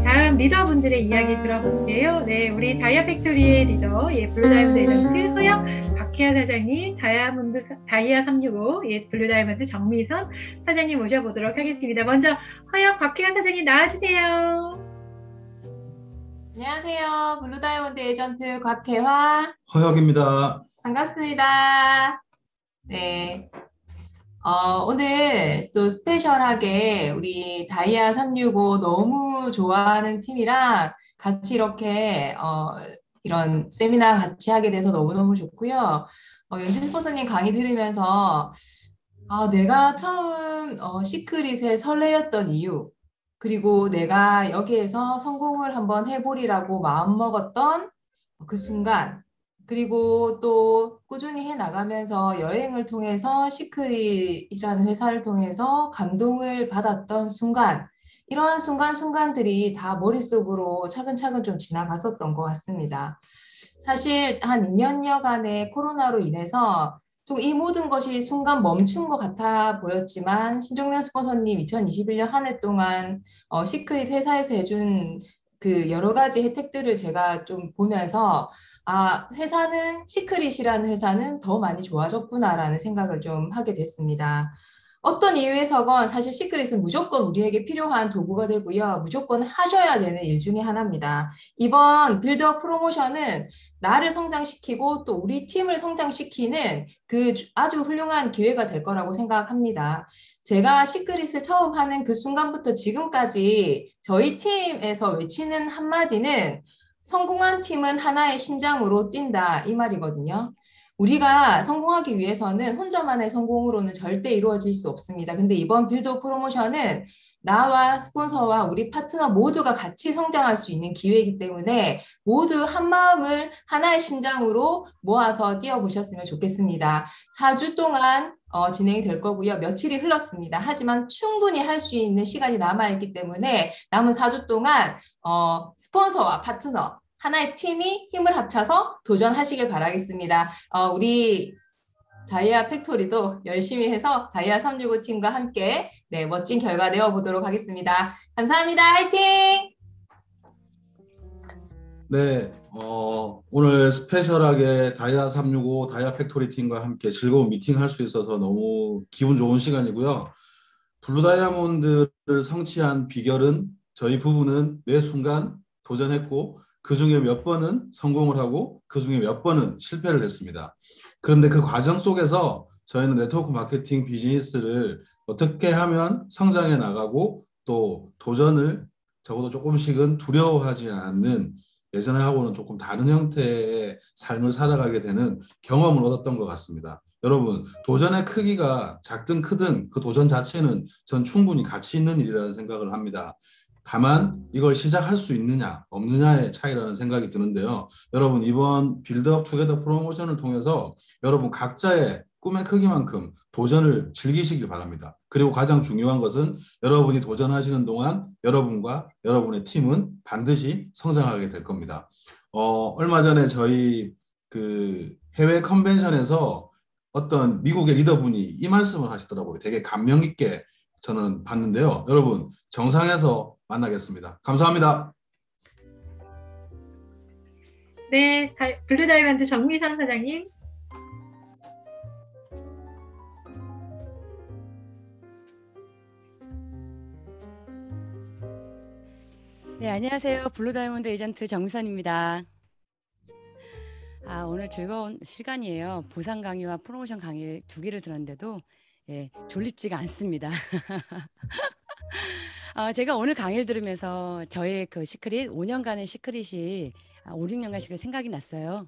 다음 리더분들의 이야기 들어볼게요. 네, 우리 다이아 팩토리의 리더, 블루다이몬드 에이전트 소영 박혜아 사장님, 다이아 365, 블루다이몬드 정미선 사장님 모셔보도록 하겠습니다. 먼저 허영 박혜아 사장님 나와주세요. 안녕하세요. 블루다이몬드 에이전트 곽혜화 허혁입니다. 반갑습니다. 네. 오늘 또 스페셜하게 우리 다이아 365 너무 좋아하는 팀이랑 같이 이렇게 이런 세미나 같이 하게 돼서 너무너무 좋고요. 연진 스폰서님 강의 들으면서 내가 처음 시크릿에 설레였던 이유, 그리고 내가 여기에서 성공을 한번 해보리라고 마음먹었던 그 순간, 그리고 또 꾸준히 해나가면서 여행을 통해서 시크릿이라는 회사를 통해서 감동을 받았던 순간, 이런 순간순간들이 다 머릿속으로 차근차근 좀 지나갔었던 것 같습니다. 사실 한 2년여간의 코로나로 인해서 좀 이 모든 것이 순간 멈춘 것 같아 보였지만 신종면 스폰서님 2021년 한 해 동안 시크릿 회사에서 해준 그 여러 가지 혜택들을 제가 좀 보면서 회사는 시크릿이라는 회사는 더 많이 좋아졌구나라는 생각을 좀 하게 됐습니다. 어떤 이유에서건 사실 시크릿은 무조건 우리에게 필요한 도구가 되고요. 무조건 하셔야 되는 일 중에 하나입니다. 이번 빌드업 프로모션은 나를 성장시키고 또 우리 팀을 성장시키는 그 아주 훌륭한 기회가 될 거라고 생각합니다. 제가 시크릿을 처음 하는 그 순간부터 지금까지 저희 팀에서 외치는 한마디는 성공한 팀은 하나의 심장으로 뛴다 이 말이거든요. 우리가 성공하기 위해서는 혼자만의 성공으로는 절대 이루어질 수 없습니다. 근데 이번 빌드업 프로모션은 나와 스폰서와 우리 파트너 모두가 같이 성장할 수 있는 기회이기 때문에 모두 한 마음을 하나의 심장으로 모아서 뛰어보셨으면 좋겠습니다. 4주 동안 진행이 될 거고요. 며칠이 흘렀습니다. 하지만 충분히 할 수 있는 시간이 남아있기 때문에 남은 4주 동안 스폰서와 파트너 하나의 팀이 힘을 합쳐서 도전하시길 바라겠습니다. 우리 다이아 팩토리도 열심히 해서 다이아 365 팀과 함께 멋진 결과 내어보도록 하겠습니다. 감사합니다. 화이팅! 네, 오늘 스페셜하게 다이아 365 다이아 팩토리 팀과 함께 즐거운 미팅 할 수 있어서 너무 기분 좋은 시간이고요. 블루 다이아몬드를 성취한 비결은 저희 부부는 매 순간 도전했고 그 중에 몇 번은 성공을 하고 그 중에 몇 번은 실패를 했습니다. 그런데 그 과정 속에서 저희는 네트워크 마케팅 비즈니스를 어떻게 하면 성장해 나가고 또 도전을 적어도 조금씩은 두려워하지 않는 예전하고는 조금 다른 형태의 삶을 살아가게 되는 경험을 얻었던 것 같습니다. 여러분, 도전의 크기가 작든 크든 그 도전 자체는 전 충분히 가치 있는 일이라는 생각을 합니다. 다만 이걸 시작할 수 있느냐 없느냐의 차이라는 생각이 드는데요. 여러분, 이번 빌드업 투게더 프로모션을 통해서 여러분 각자의 꿈의 크기만큼 도전을 즐기시길 바랍니다. 그리고 가장 중요한 것은 여러분이 도전하시는 동안 여러분과 여러분의 팀은 반드시 성장하게 될 겁니다. 얼마 전에 저희 그 해외 컨벤션에서 어떤 미국의 리더분이 이 말씀을 하시더라고요. 되게 감명 있게 저는 봤는데요. 여러분, 정상에서 만나겠습니다. 감사합니다. 네, 블루 다이아몬드 정미선 사장님. 네, 안녕하세요. 블루 다이아몬드 에이전트 정미선입니다. 오늘 즐거운 시간이에요. 보상 강의와 프로모션 강의 두 개를 들었는데도 졸립지가 않습니다. 제가 오늘 강의를 들으면서 저의 그 시크릿, 5년간의 시크릿이 5, 6년간 시크릿 생각이 났어요.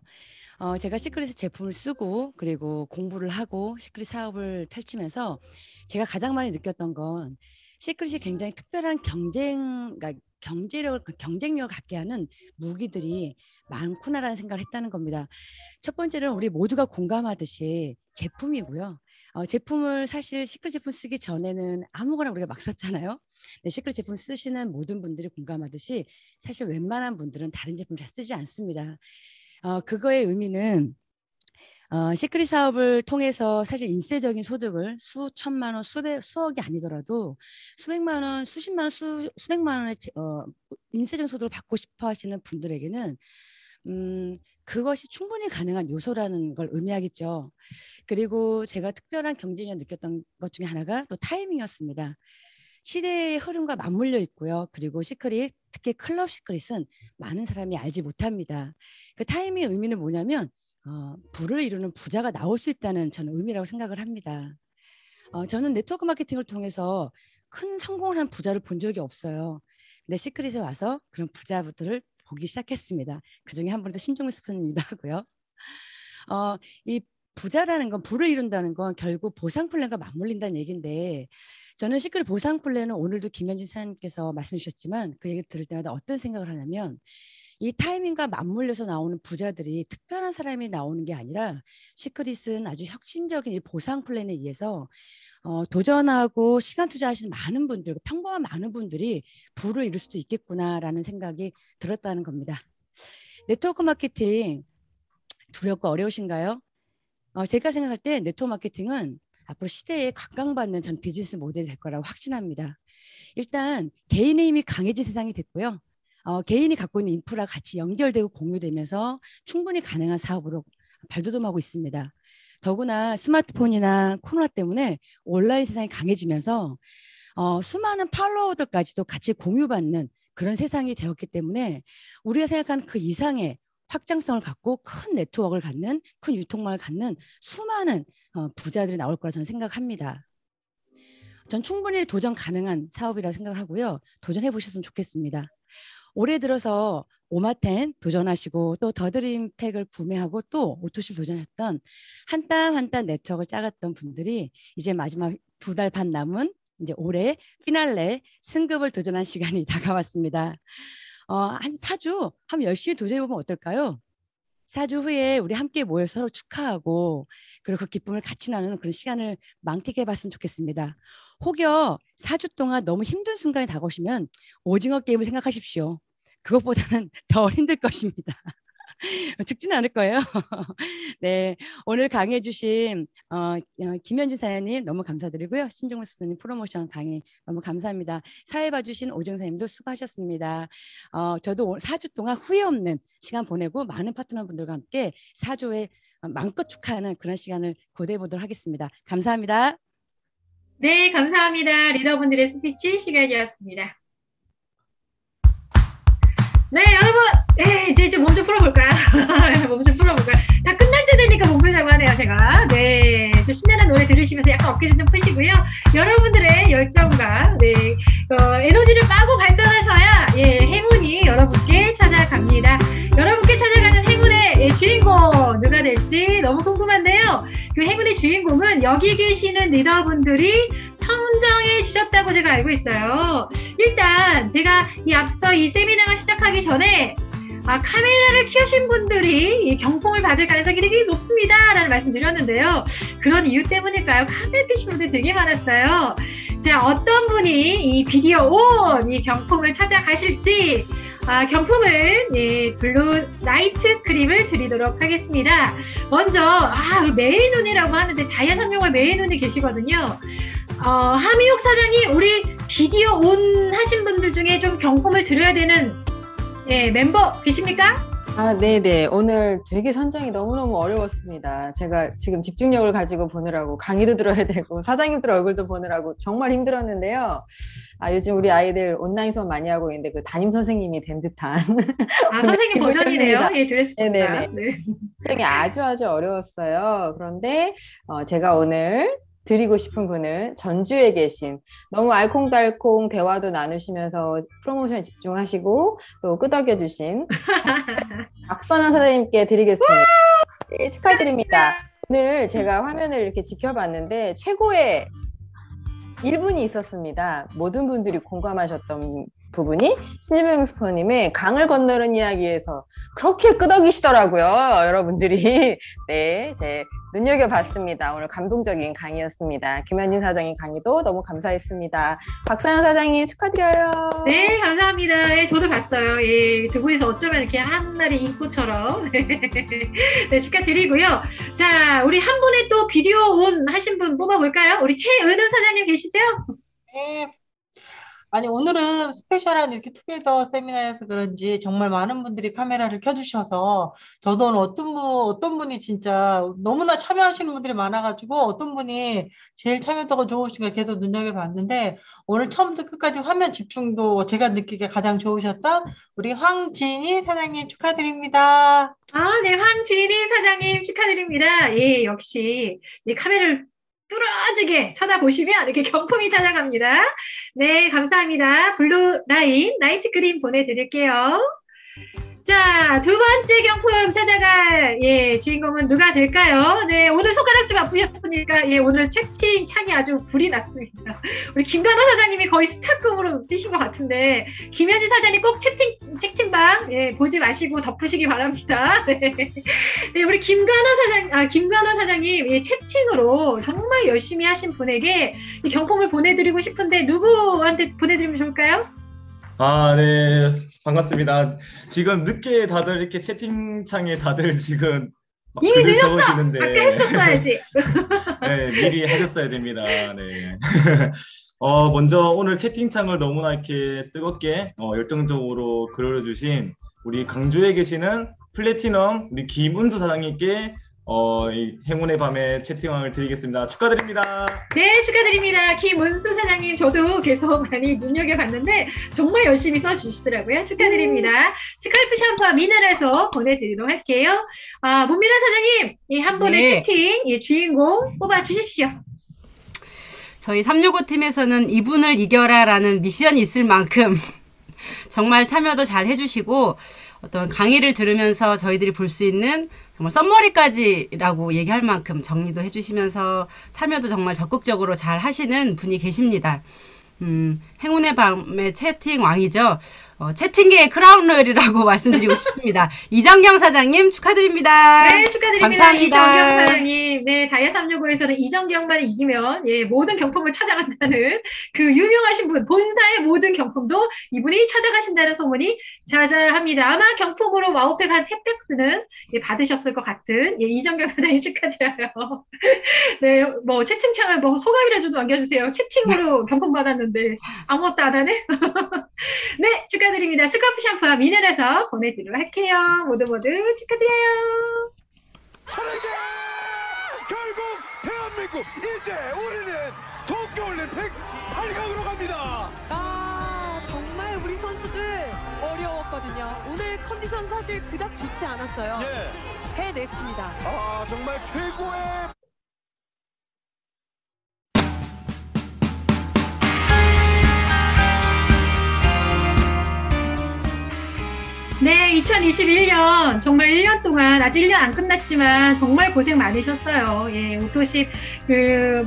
제가 시크릿 제품을 쓰고 그리고 공부를 하고 시크릿 사업을 펼치면서 제가 가장 많이 느꼈던 건 시크릿이 굉장히 특별한 경쟁력을 갖게 하는 무기들이 많구나라는 생각을 했다는 겁니다. 첫 번째는 우리 모두가 공감하듯이 제품이고요. 제품을 사실 시크릿 제품 쓰기 전에는 아무거나 우리가 막 썼잖아요. 네, 시크릿 제품 쓰시는 모든 분들이 공감하듯이 사실 웬만한 분들은 다른 제품 잘 쓰지 않습니다. 그거의 의미는 시크릿 사업을 통해서 사실 인세적인 소득을 수천만 원, 수억이 아니더라도 수백만 원, 수십만 원, 수백만 원의 인세적인 소득을 받고 싶어 하시는 분들에게는 그것이 충분히 가능한 요소라는 걸 의미하겠죠. 그리고 제가 특별한 경쟁력을 느꼈던 것 중에 하나가 또 타이밍이었습니다. 시대의 흐름과 맞물려 있고요. 그리고 시크릿, 특히 클럽 시크릿은 많은 사람이 알지 못합니다. 그 타이밍의 의미는 뭐냐면 부를 이루는 부자가 나올 수 있다는 저는 의미라고 생각을 합니다. 저는 네트워크 마케팅을 통해서 큰 성공을 한 부자를 본 적이 없어요. 근데 시크릿에 와서 그런 부자들을 보기 시작했습니다. 그중에 한 분도 신종일 스프님이기도 하고요. 이 부자라는 건, 부를 이룬다는 건 결국 보상 플랜과 맞물린다는 얘기인데, 저는 시크릿 보상 플랜은 오늘도 김현진 사장님께서 말씀 주셨지만 그 얘기를 들을 때마다 어떤 생각을 하냐면, 이 타이밍과 맞물려서 나오는 부자들이 특별한 사람이 나오는 게 아니라 시크릿은 아주 혁신적인 이 보상 플랜에 의해서 도전하고 시간 투자하시는 많은 분들, 평범한 많은 분들이 부를 이룰 수도 있겠구나라는 생각이 들었다는 겁니다. 네트워크 마케팅 두렵고 어려우신가요? 제가 생각할 때 네트워크 마케팅은 앞으로 시대에 각광받는 전 비즈니스 모델이 될 거라고 확신합니다. 일단 개인의 힘이 강해진 세상이 됐고요. 개인이 갖고 있는 인프라 같이 연결되고 공유되면서 충분히 가능한 사업으로 발돋움하고 있습니다. 더구나 스마트폰이나 코로나 때문에 온라인 세상이 강해지면서 수많은 팔로워들까지도 같이 공유받는 그런 세상이 되었기 때문에 우리가 생각하는 그 이상의 확장성을 갖고 큰 네트워크를 갖는, 큰 유통망을 갖는 수많은 부자들이 나올 거라 저는 생각합니다. 전 충분히 도전 가능한 사업이라 생각하고요. 도전해 보셨으면 좋겠습니다. 올해 들어서 오마텐 도전하시고 또 더드림팩을 구매하고 또 오토실 도전했던 한 땀 한 땀 네트워크를 짜갔던 분들이 이제 마지막 2달 반 남은 이제 올해 피날레 승급을 도전한 시간이 다가왔습니다. 한 4주 한번 열심히 도전해보면 어떨까요? 4주 후에 우리 함께 모여서 서로 축하하고 그리고 그 기쁨을 같이 나누는 그런 시간을 만끽해봤으면 좋겠습니다. 혹여 4주 동안 너무 힘든 순간이 다가오시면 오징어 게임을 생각하십시오. 그것보다는 더 힘들 것입니다. 죽지는 않을 거예요. 네, 오늘 강의해 주신 김현진 사장님 너무 감사드리고요. 신종물 수님 프로모션 강의 너무 감사합니다. 사회 봐주신 오정 사장님도 수고하셨습니다. 저도 4주 동안 후회 없는 시간 보내고 많은 파트너분들과 함께 4주에 마음껏 축하하는 그런 시간을 고대해 보도록 하겠습니다. 감사합니다. 네, 감사합니다. 리더분들의 스피치 시간이었습니다. 네, 여러분, 이제 몸 좀 풀어볼까요? 몸 좀 풀어볼까요? 다 끝날 때 되니까 몸 풀자고 하네요, 제가. 네, 저 신나는 노래 들으시면서 약간 어깨 좀 푸시고요. 여러분들의 열정과 에너지를 마구 발산하셔야 행운이 여러분께 찾아갑니다. 여러분께 찾아가는 행운의 주인공 누가 될지 너무 궁금한데요. 그 행운의 주인공은 여기 계시는 리더분들이 선정해 주셨다고 제가 알고 있어요. 일단 제가 앞서 이 세미나가 시작하기 전에 카메라를 켜신 분들이 이 경품을 받을 가능성이 되게 높습니다 라는 말씀 드렸는데요. 그런 이유 때문일까요? 카메라 켜신 분들이 되게 많았어요. 자, 어떤 분이 이 비디오 온 이 경품을 찾아가실지 경품을 블루 나이트 크림을 드리도록 하겠습니다. 먼저 메이눈이라고 하는데 다이아 365 메이눈이 계시거든요. 하미옥 사장님, 우리 비디오 온 하신 분들 중에 좀 경품을 드려야 되는 멤버 계십니까? 네네. 오늘 되게 선정이 너무너무 어려웠습니다. 제가 지금 집중력을 가지고 보느라고 강의도 들어야 되고 사장님들 얼굴도 보느라고 정말 힘들었는데요. 요즘 우리 아이들 온라인 수업 많이 하고 있는데 그 담임 선생님이 된 듯한 선생님 버전이네요. 드레스코드가. 네네네. 선정이 아주 어려웠어요. 그런데 제가 오늘 드리고 싶은 분은 전주에 계신 너무 알콩달콩 대화도 나누시면서 프로모션에 집중하시고 또 끄덕여주신 박선아 사장님께 드리겠습니다. 네, 축하드립니다. 오늘 제가 화면을 이렇게 지켜봤는데 최고의 1분이 있었습니다. 모든 분들이 공감하셨던 부분이 신지명 스포님의 강을 건너는 이야기에서 그렇게 끄덕이시더라고요. 여러분들이. 네, 제 눈여겨봤습니다. 오늘 감동적인 강의였습니다. 김현진 사장님 강의도 너무 감사했습니다. 박서연 사장님 축하드려요. 네, 감사합니다. 저도 봤어요. 두 분이서 어쩌면 이렇게 한 마리 인코처럼 네, 축하드리고요. 자, 우리 한 분의 또 비디오 온 하신 분 뽑아볼까요? 우리 최은우 사장님 계시죠? 네. 아니, 오늘은 스페셜한 이렇게 투게더 세미나여서 그런지 정말 많은 분들이 카메라를 켜주셔서 저도 오늘 어떤 분이 진짜 너무나 참여하시는 분들이 많아가지고 어떤 분이 제일 참여도가 좋으신가 계속 눈여겨봤는데 오늘 처음부터 끝까지 화면 집중도 제가 느끼기에 가장 좋으셨던 우리 황진희 사장님 축하드립니다. 네, 황진희 사장님 축하드립니다. 역시 카메라를 뚫어지게 쳐다보시면 이렇게 경품이 찾아갑니다. 네, 감사합니다. 블루 라인, 라이트 그린 보내드릴게요. 자, 두 번째 경품 찾아갈 주인공은 누가 될까요? 네, 오늘 손가락 좀 아프셨으니까 오늘 채팅 창이 아주 불이 났습니다. 우리 김간호 사장님이 거의 스타급으로 뛰신 것 같은데 김현지 사장님 꼭 채팅방 보지 마시고 덮으시기 바랍니다. 네, 네 우리 김간호 사장님 채팅으로 정말 열심히 하신 분에게 이 경품을 보내드리고 싶은데 누구한테 보내드리면 좋을까요? 네, 반갑습니다. 지금 늦게 다들 이렇게 채팅창에 다들 지금 막 이미 글을 늦었어. 적으시는데 아까 했었어야지. 네, 미리 하셨어야 됩니다. 네. 먼저 오늘 채팅창을 너무나 이렇게 뜨겁게 열정적으로 글을주신 우리 강주에 계시는 플래티넘 우리 김은수 사장님께 이 행운의 밤에 채팅왕을 드리겠습니다. 축하드립니다. 네, 축하드립니다. 김은수 사장님, 저도 계속 많이 눈여겨봤는데 정말 열심히 써주시더라고요. 축하드립니다. 스칼프 샴푸와 미네랄에서 보내드리도록 할게요. 문미라 사장님, 한 번의 채팅 주인공 뽑아주십시오. 저희 365팀에서는 이분을 이겨라라는 미션이 있을 만큼 정말 참여도 잘 해주시고 어떤 강의를 들으면서 저희들이 볼 수 있는 정말 썸머리까지라고 얘기할 만큼 정리도 해주시면서 참여도 정말 적극적으로 잘 하시는 분이 계십니다. 행운의 밤의 채팅 왕이죠. 채팅계의 크라운 로열이라고 말씀드리고 싶습니다. 이정경 사장님 축하드립니다. 네, 축하드립니다. 감사합니다. 이정경 사장님. 네, 다이아 365에서는 이정경만 이기면 모든 경품을 찾아간다는 그 유명하신 분, 본사의 모든 경품도 이분이 찾아가신다는 소문이 자자합니다. 아마 경품으로 와우팩 한 3박스는 받으셨을 것 같은 이정경 사장님 축하드려요. 네, 뭐 채팅창을 뭐 소감이라도 남겨주세요. 채팅으로 경품 받았는데 아무것도 안 하네. 네, 축하드립니다. 스카프 샴푸와 미넬에서 보내드리도록 할게요. 모두 축하드려요. 철회계! 결국 대한민국 이제 우리는 도쿄올림픽 8강으로 갑니다. 정말 우리 선수들 어려웠거든요. 오늘 컨디션 사실 그닥 좋지 않았어요. 해냈습니다. 정말 최고의 네, 2021년 정말 1년 동안 아직 1년 안 끝났지만 정말 고생 많으셨어요. 오토십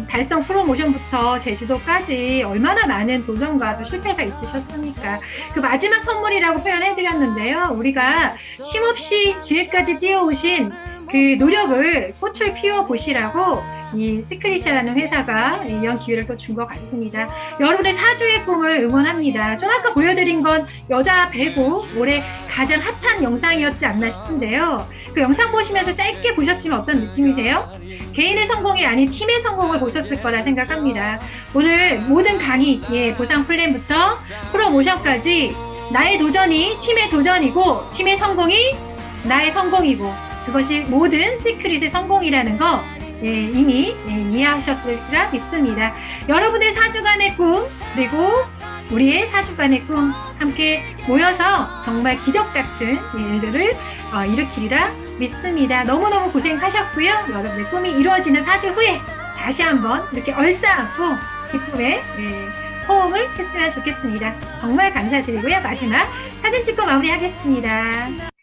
달성 프로모션부터 제주도까지 얼마나 많은 도전과 또 실패가 있으셨습니까? 그 마지막 선물이라고 표현해드렸는데요. 우리가 쉼없이 지혜까지 뛰어오신 그 노력을 꽃을 피워보시라고 이 시크릿이라는 회사가 이런 기회를 또 준 것 같습니다. 여러분의 사주의 꿈을 응원합니다. 전 아까 보여드린 건 여자 배구 올해 가장 핫한 영상이었지 않나 싶은데요. 그 영상 보시면서 짧게 보셨지만 어떤 느낌이세요? 개인의 성공이 아닌 팀의 성공을 보셨을 거라 생각합니다. 오늘 모든 강의, 보상 플랜부터 프로모션까지 나의 도전이 팀의 도전이고 팀의 성공이 나의 성공이고 그것이 모든 시크릿의 성공이라는 거 이미 이해하셨으리라 믿습니다. 여러분의 사주간의 꿈 그리고 우리의 사주간의 꿈 함께 모여서 정말 기적 같은 일들을 일으키리라 믿습니다. 너무너무 고생하셨고요. 여러분의 꿈이 이루어지는 사주 후에 다시 한번 이렇게 얼싸안고 기쁨의 호응을 했으면 좋겠습니다. 정말 감사드리고요. 마지막 사진 찍고 마무리하겠습니다.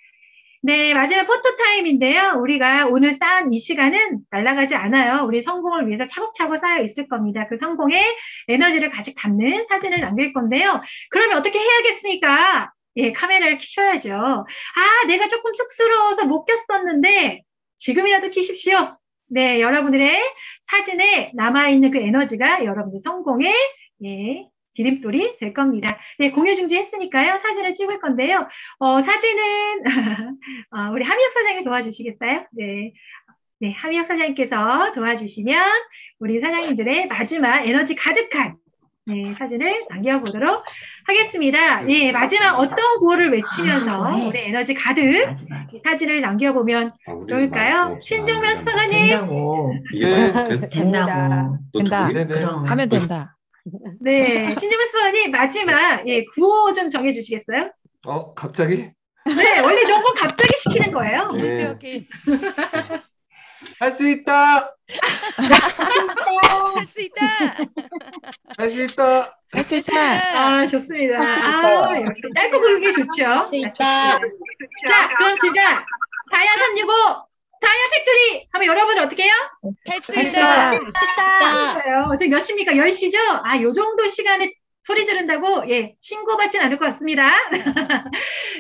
네, 마지막 포토타임인데요. 우리가 오늘 쌓은 이 시간은 날아가지 않아요. 우리 성공을 위해서 차곡차곡 쌓여 있을 겁니다. 그 성공의 에너지를 가득 담는 사진을 남길 건데요. 그러면 어떻게 해야겠습니까? 카메라를 켜셔야죠. 내가 조금 쑥스러워서 못 켰었는데 지금이라도 켜십시오. 네, 여러분들의 사진에 남아있는 그 에너지가 여러분들 성공의 디딤돌이 될 겁니다. 네, 공유 중지했으니까요. 사진을 찍을 건데요. 사진은 우리 하미혁 사장님 도와주시겠어요? 네, 하미혁 사장님께서 도와주시면 우리 사장님들의 마지막 에너지 가득한 사진을 남겨보도록 하겠습니다. 네, 마지막 어떤 구호를 외치면서 우리 에너지 가득 사진을 남겨보면 좋을까요? 신정면 스타가님. 된다고. 된다. 하면 된다. 네, 신정면 스파님 마지막 구호 좀 정해주시겠어요? 갑자기? 네, 원래 이런 건 갑자기 시키는 거예요. 네. 할 수 있다. 할 수 있다. 할 수 있다. 할 수 있다. 아, 좋습니다. 아, 역시 짧고 굵기 좋죠. 자, 그럼 제가 다이아 365 다이아 팩토리 하면 여러분 어떻게 해요? 할 수 있다. 있어요. 지금 몇 시입니까? 10시죠? 아, 요 정도 시간에 소리 지른다고 예, 신고받진 않을 것 같습니다.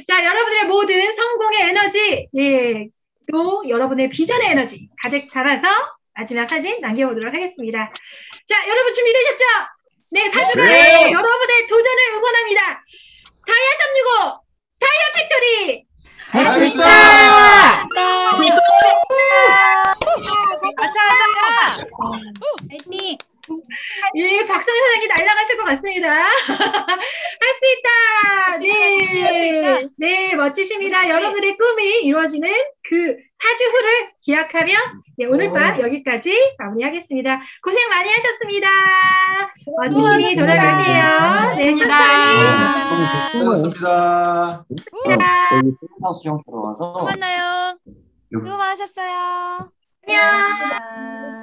자, 여러분들의 모든 성공의 에너지, 예, 또 여러분의 비전의 에너지 가득 담아서 마지막 사진 남겨보도록 하겠습니다. 자, 여러분 준비되셨죠? 네, 사진으로 네. 여러분의 도전을 응원합니다. 다이아 365 다이아 팩토리 할 수 있다. 파이팅. 예, 박성희 사장님 날아가실 것 같습니다. 할 수 있다. 네, 네, 멋지십니다. 여러분의 꿈이 이루어지는 그 사주후를 기약하며 네, 오늘 밤 여기까지 마무리하겠습니다. 고생 많이 하셨습니다. 조심히 돌아가세요. 네, 천천히. 고맙습니다. 또 만나요. 수고 많으셨어요. 안녕.